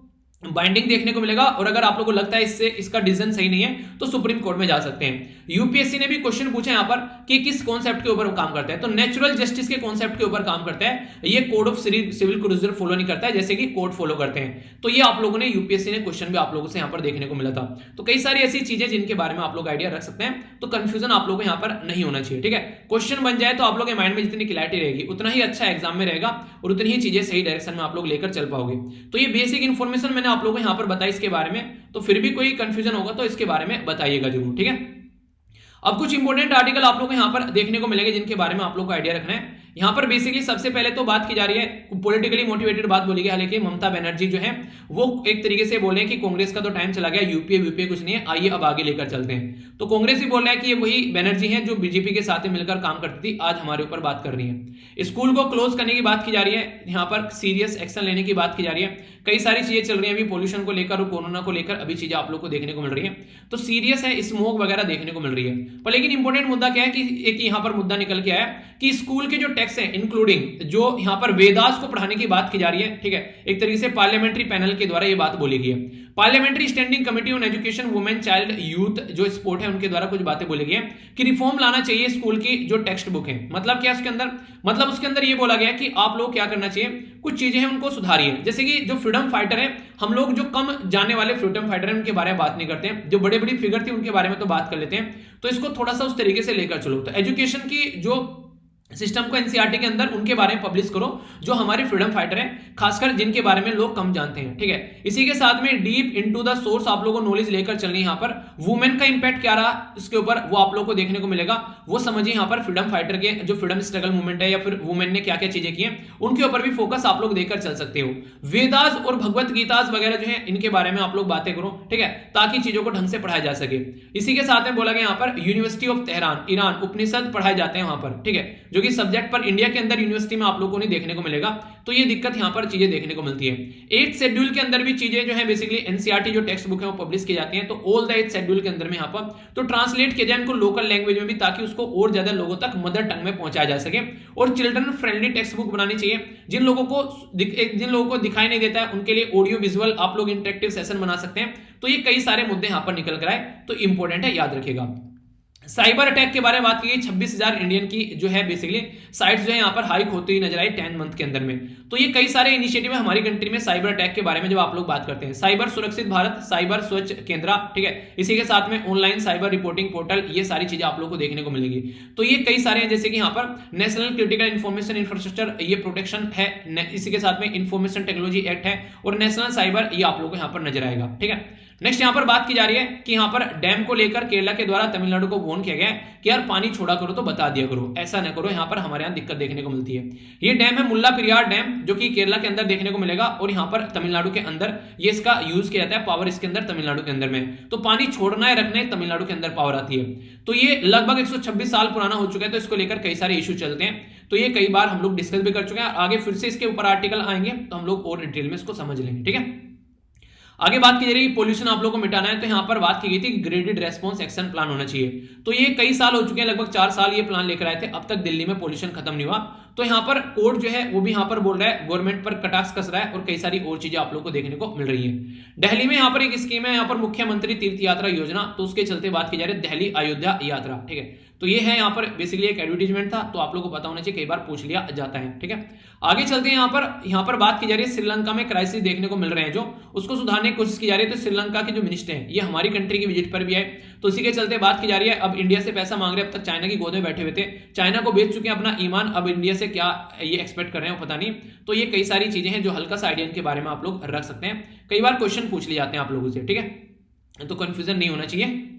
बाइंडिंग देखने को मिलेगा। और अगर आप लोगों को लगता है इससे इसका डिसीजन सही नहीं है तो सुप्रीम कोर्ट में जा सकते हैं। यूपीएससी ने भी क्वेश्चन पूछा यहां पर कि किस कॉन्सेप्ट के ऊपर वो काम करता है, तो नेचुरल जस्टिस के कॉन्सेप्ट के ऊपर काम करता है। ये code of civil procedure follow नहीं करता है, जैसे कि कोर्ट फॉलो करते हैं। तो ये आप लोगों ने यूपीएससी ने क्वेश्चन भी आप लोगों से यहां पर देखने को मिला था। तो कई सारी ऐसी चीजें जिनके बारे में आप लोग आइडिया रख सकते हैं, तो कंफ्यूजन आप लोगों को यहां पर नहीं होना चाहिए। ठीक है, क्वेश्चन बन जाए तो आप लोग के माइंड में जितनी क्लैरिटी रहेगी उतना ही अच्छा एग्जाम में रहेगा और उतनी ही चीजें सही डायरेक्शन में आप लोग लेकर चल पाओगे। तो ये बेसिक इन्फॉर्मेशन मैंने आप लोगों को यहां पर बताई इसके बारे में, तो फिर भी कोई कंफ्यूजन होगा तो इसके बारे में बताइएगा जरूर। ठीक है, अब कुछ इंपॉर्टेंट आर्टिकल आप लोगों को यहां पर देखने को मिलेंगे जिनके बारे में आप लोग को आइडिया रखना है। यहां पर बेसिकली सबसे पहले तो बात की जा रही है, पॉलिटिकली मोटिवेटेड बात बोली गई। हालांकि ममता बनर्जी जो है वो एक तरीके से बोल रहे हैं कि कांग्रेस का तो टाइम चला गया, यूपीए कुछ नहीं है, आइए अब आगे लेकर चलते हैं। तो कांग्रेस भी बोल रहा है कि ये वही बनर्जी है जो बीजेपी के साथ मिलकर काम करती थी, आज हमारे ऊपर बात कर रही है। स्कूल को क्लोज करने की बात की जा रही है, यहाँ पर सीरियस एक्शन लेने की बात की जा रही है। कई सारी चीजें चल रही हैं अभी पोल्यूशन को लेकर और कोरोना को लेकर, अभी चीजें आप लोग को देखने को मिल रही है। तो सीरियस है, स्मोक वगैरह देखने को मिल रही है। पर लेकिन इंपॉर्टेंट मुद्दा क्या है कि एक यहाँ पर मुद्दा निकल के आया कि स्कूल के जो टैक्स है इंक्लूडिंग जो यहाँ पर वेदास को पढ़ाने की बात की जा रही है। ठीक है, एक तरीके से पार्लियामेंट्री पैनल के द्वारा ये बात बोली गई है। Parliamentary standing committee on education, women, child, youth जो स्पोर्ट है उनके द्वारा कुछ बातें बोली गई है कि रिफॉर्म लाना चाहिए स्कूल की जो टेक्स्ट बुक है। मतलब क्या उसके अंदर, मतलब उसके अंदर ये बोला गया कि आप लोग क्या करना चाहिए, कुछ चीजें हैं उनको सुधारिए। जैसे कि जो फ्रीडम फाइटर है, हम लोग जो कम जाने वाले फ्रीडम फाइटर हैं उनके बारे में बात नहीं करते हैं, जो बड़े बड़ी फिगर थी उनके बारे में तो बात कर लेते हैं। तो इसको थोड़ा सा उस तरीके से लेकर चलो। तो एजुकेशन की जो सिस्टम को एनसीईआरटी के अंदर उनके बारे में पब्लिश करो जो हमारे फ्रीडम फाइटर हैं, खासकर जिनके बारे में लोग कम जानते हैं। ठीक है, इसी के साथ में डीप इनटू द सोर्स आप लोगों को नॉलेज लेकर चलनी है। यहाँ पर वुमेन का इंपैक्ट क्या रहा इसके ऊपर वो आप लोगों को देखने को मिलेगा। वो समझिए यहाँ पर फ्रीडम फाइटर के जो फ्रीडम स्ट्रगल मूवमेंट है या फिर वुमेन ने क्या क्या चीजें की हैं उनके ऊपर भी फोकस आप लोग देकर चल सकते हो। वेदास और भगवत गीतास वगैरह जो है इनके बारे में आप लोग बातें करो। ठीक है, ताकि चीजों को ढंग से पढ़ाया जा सके। इसी के साथ में बोला गया यहाँ पर यूनिवर्सिटी ऑफ तेहरान, ईरान, उपनिषद पढ़ाए जाते हैं वहां पर। ठीक है, जो कि सब्जेक्ट पर इंडिया के अंदर यूनिवर्सिटी में आप लोगों को नहीं देखने को मिलेगा। तो ये दिक्कत यहां पर चीजें देखने को मिलती है। 8th शेड्यूल के अंदर भी चीजें जो है बेसिकली एनसीईआरटी जो टेक्स्ट बुक है वो पब्लिश की जाती हैं। तो ऑल द 8th शेड्यूल के अंदर में यहां पर तो ट्रांसलेट किया जाए उनको लोकल लैंग्वेज में भी, ताकि उसको और ज्यादा लोगों तक मदर टंग में पहुंचाया जा सके। और चिल्ड्रन फ्रेंडली टेक्स्ट बुक बनानी चाहिए। जिन लोगों को दिखाई नहीं देता है उनके लिए ऑडियो विजुअल आप लोग इंटरेक्टिव सेशन बना सकते हैं। तो ये कई सारे मुद्दे यहां पर निकल कर आए, तो इंपॉर्टेंट है, याद रखिएगा। साइबर अटैक के बारे में बात की गई, 26,000 इंडियन की जो है बेसिकली साइट्स जो है यहाँ पर हाइक होती हुई नजर आई 10 मंथ के अंदर में। तो ये कई सारे इनिशिएटिव है हमारी कंट्री में साइबर अटैक के बारे में जब आप लोग बात करते हैं। साइबर सुरक्षित भारत, साइबर स्वच्छ केंद्र, ठीक है, इसी के साथ में ऑनलाइन साइबर रिपोर्टिंग पोर्टल, ये सारी चीजें आप लोग को देखने को मिलेगी। तो ये कई सारे हैं, जैसे कि यहाँ पर नेशनल क्रिटिकल इंफॉर्मेशन इंफ्रास्ट्रक्चर ये प्रोटेक्शन है, इसी के साथ में इंफॉर्मेशन टेक्नोलॉजी एक्ट है और नेशनल साइबर, ये आप लोग को यहाँ पर नजर आएगा। ठीक है, नेक्स्ट यहां पर बात की जा रही है कि यहां पर डैम को लेकर केरला के द्वारा तमिलनाडु को वार्न किया गया है कि यार पानी छोड़ा करो तो बता दिया करो, ऐसा ना करो, यहां पर हमारे यहां दिक्कत देखने को मिलती है। ये डैम है मुल्ला पेरियार डैम, जो कि केरला के अंदर देखने को मिलेगा और यहां पर तमिलनाडु के अंदर ये इसका यूज किया जाता है, पावर इसके अंदर तमिलनाडु के अंदर में। तो पानी छोड़ना है रखना है, तमिलनाडु के अंदर पावर आती है। तो ये लगभग 126 साल पुराना हो चुका है, तो इसको लेकर कई सारे इशू चलते हैं। तो ये कई बार हम लोग डिस्कस भी कर चुके हैं, आगे फिर से इसके ऊपर आर्टिकल आएंगे तो हम लोग और डिटेल में इसको समझ लेंगे। ठीक है, आगे बात की जा रही है पोल्यूशन आप लोगों को मिटाना है, तो यहां पर बात की गई थी ग्रेडेड रेस्पॉन्स एक्शन प्लान होना चाहिए। तो ये कई साल हो चुके हैं, लगभग 4 साल ये प्लान लेकर आए थे, अब तक दिल्ली में पोल्यूशन खत्म नहीं हुआ। तो यहां पर कोर्ट जो है वो भी यहां पर बोल रहा है गवर्नमेंट पर कटाक्ष कस रहा है और कई सारी और चीजें आप लोग को देखने को मिल रही है। दिल्ली में यहां पर एक स्कीम है, यहां पर मुख्यमंत्री तीर्थ यात्रा योजना, तो उसके चलते बात की जा रही है दिल्ली अयोध्या यात्रा। ठीक है, तो ये है यहाँ पर बेसिकली एक एडवर्टीजमेंट था, तो आप लोगों को पता होना चाहिए, कई बार पूछ लिया जाता है। ठीक है, आगे चलते हैं। यहाँ पर बात की जा रही है श्रीलंका में क्राइसिस देखने को मिल रहे हैं जो, उसको सुधारने की कोशिश की जा रही है। तो श्रीलंका के जो मिनिस्टर हैं ये हमारी कंट्री की विजिट पर भी आए, तो इसी के चलते बात की जा रही है। अब इंडिया से पैसा मांग रहे हैं, अब तक चाइना की गोद में बैठे हुए थे, चाइना को बेच चुके हैं अपना ईमान, अब इंडिया से क्या ये एक्सपेक्ट कर रहे हैं पता नहीं। तो ये कई सारी चीजें हैं जो हल्का सा आइडिया के बारे में आप लोग रख सकते हैं, कई बार क्वेश्चन पूछ लिए जाते हैं आप लोगों से। ठीक है, तो कंफ्यूजन नहीं होना चाहिए।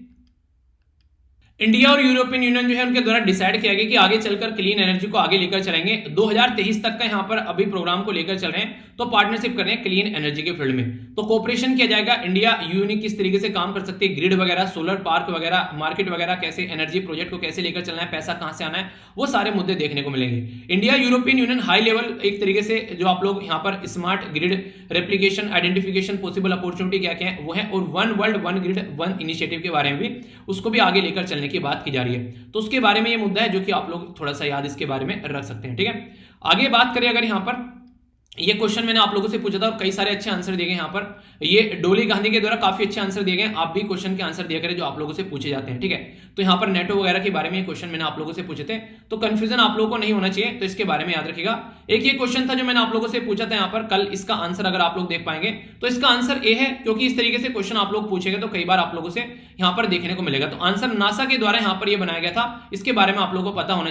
इंडिया और यूरोपियन यूनियन जो है उनके द्वारा डिसाइड किया गया कि आगे चलकर क्लीन एनर्जी को आगे लेकर चलेंगे। 2023 तक का यहां पर अभी प्रोग्राम को लेकर चल रहे हैं, तो पार्टनरशिप कर रहे हैं क्लीन एनर्जी के फील्ड में। तो कोऑपरेशन किया जाएगा, इंडिया यूनियन किस तरीके से काम कर सकती है, ग्रिड वगैरह, सोलर पार्क वगैरह, मार्केट वगैरह, कैसे एनर्जी प्रोजेक्ट को कैसे लेकर चलना है, पैसा कहां से आना है, वो सारे मुद्दे देखने को मिलेंगे। India European union high level एक तरीके से जो आप लोग यहाँ पर smart grid replication, identification, possible opportunity क्या क्या है वो है, और one world one grid one initiative के बारे में भी, उसको भी आगे लेकर चलने की बात की जा रही है। तो उसके बारे में ये मुद्दा है जो कि आप लोग थोड़ा सा याद इसके बारे में रख सकते हैं। ठीक है, आगे बात करें अगर यहां पर, ये क्वेश्चन मैंने आप लोगों से पूछा था और कई सारे अच्छे आंसर दिए गए यहाँ पर, ये डोली गांधी के द्वारा काफी अच्छे आंसर दिए गए। आप भी क्वेश्चन के आंसर दिया करें जो आप लोगों से पूछे जाते हैं। ठीक है, तो यहाँ पर नेटो वगैरह के बारे में ये क्वेश्चन मैंने आप लोगों से पूछे थे, तो कंफ्यूजन आप लोगों को नहीं होना चाहिए, तो इसके बारे में याद रखिएगा। एक ये क्वेश्चन था जो मैंने आप लोगों से पूछा था यहाँ पर कल, इसका आंसर अगर आप लोग देख पाएंगे तो इसका आंसर ए है, क्योंकि इस तरीके से क्वेश्चन आप लोग पूछेंगे तो कई बार आप लोगों से यहाँ पर देखने को मिलेगा। तो आंसर नासा के द्वारा यहाँ पर यह बनाया गया था, इसके बारे में आप लोगों को पता होना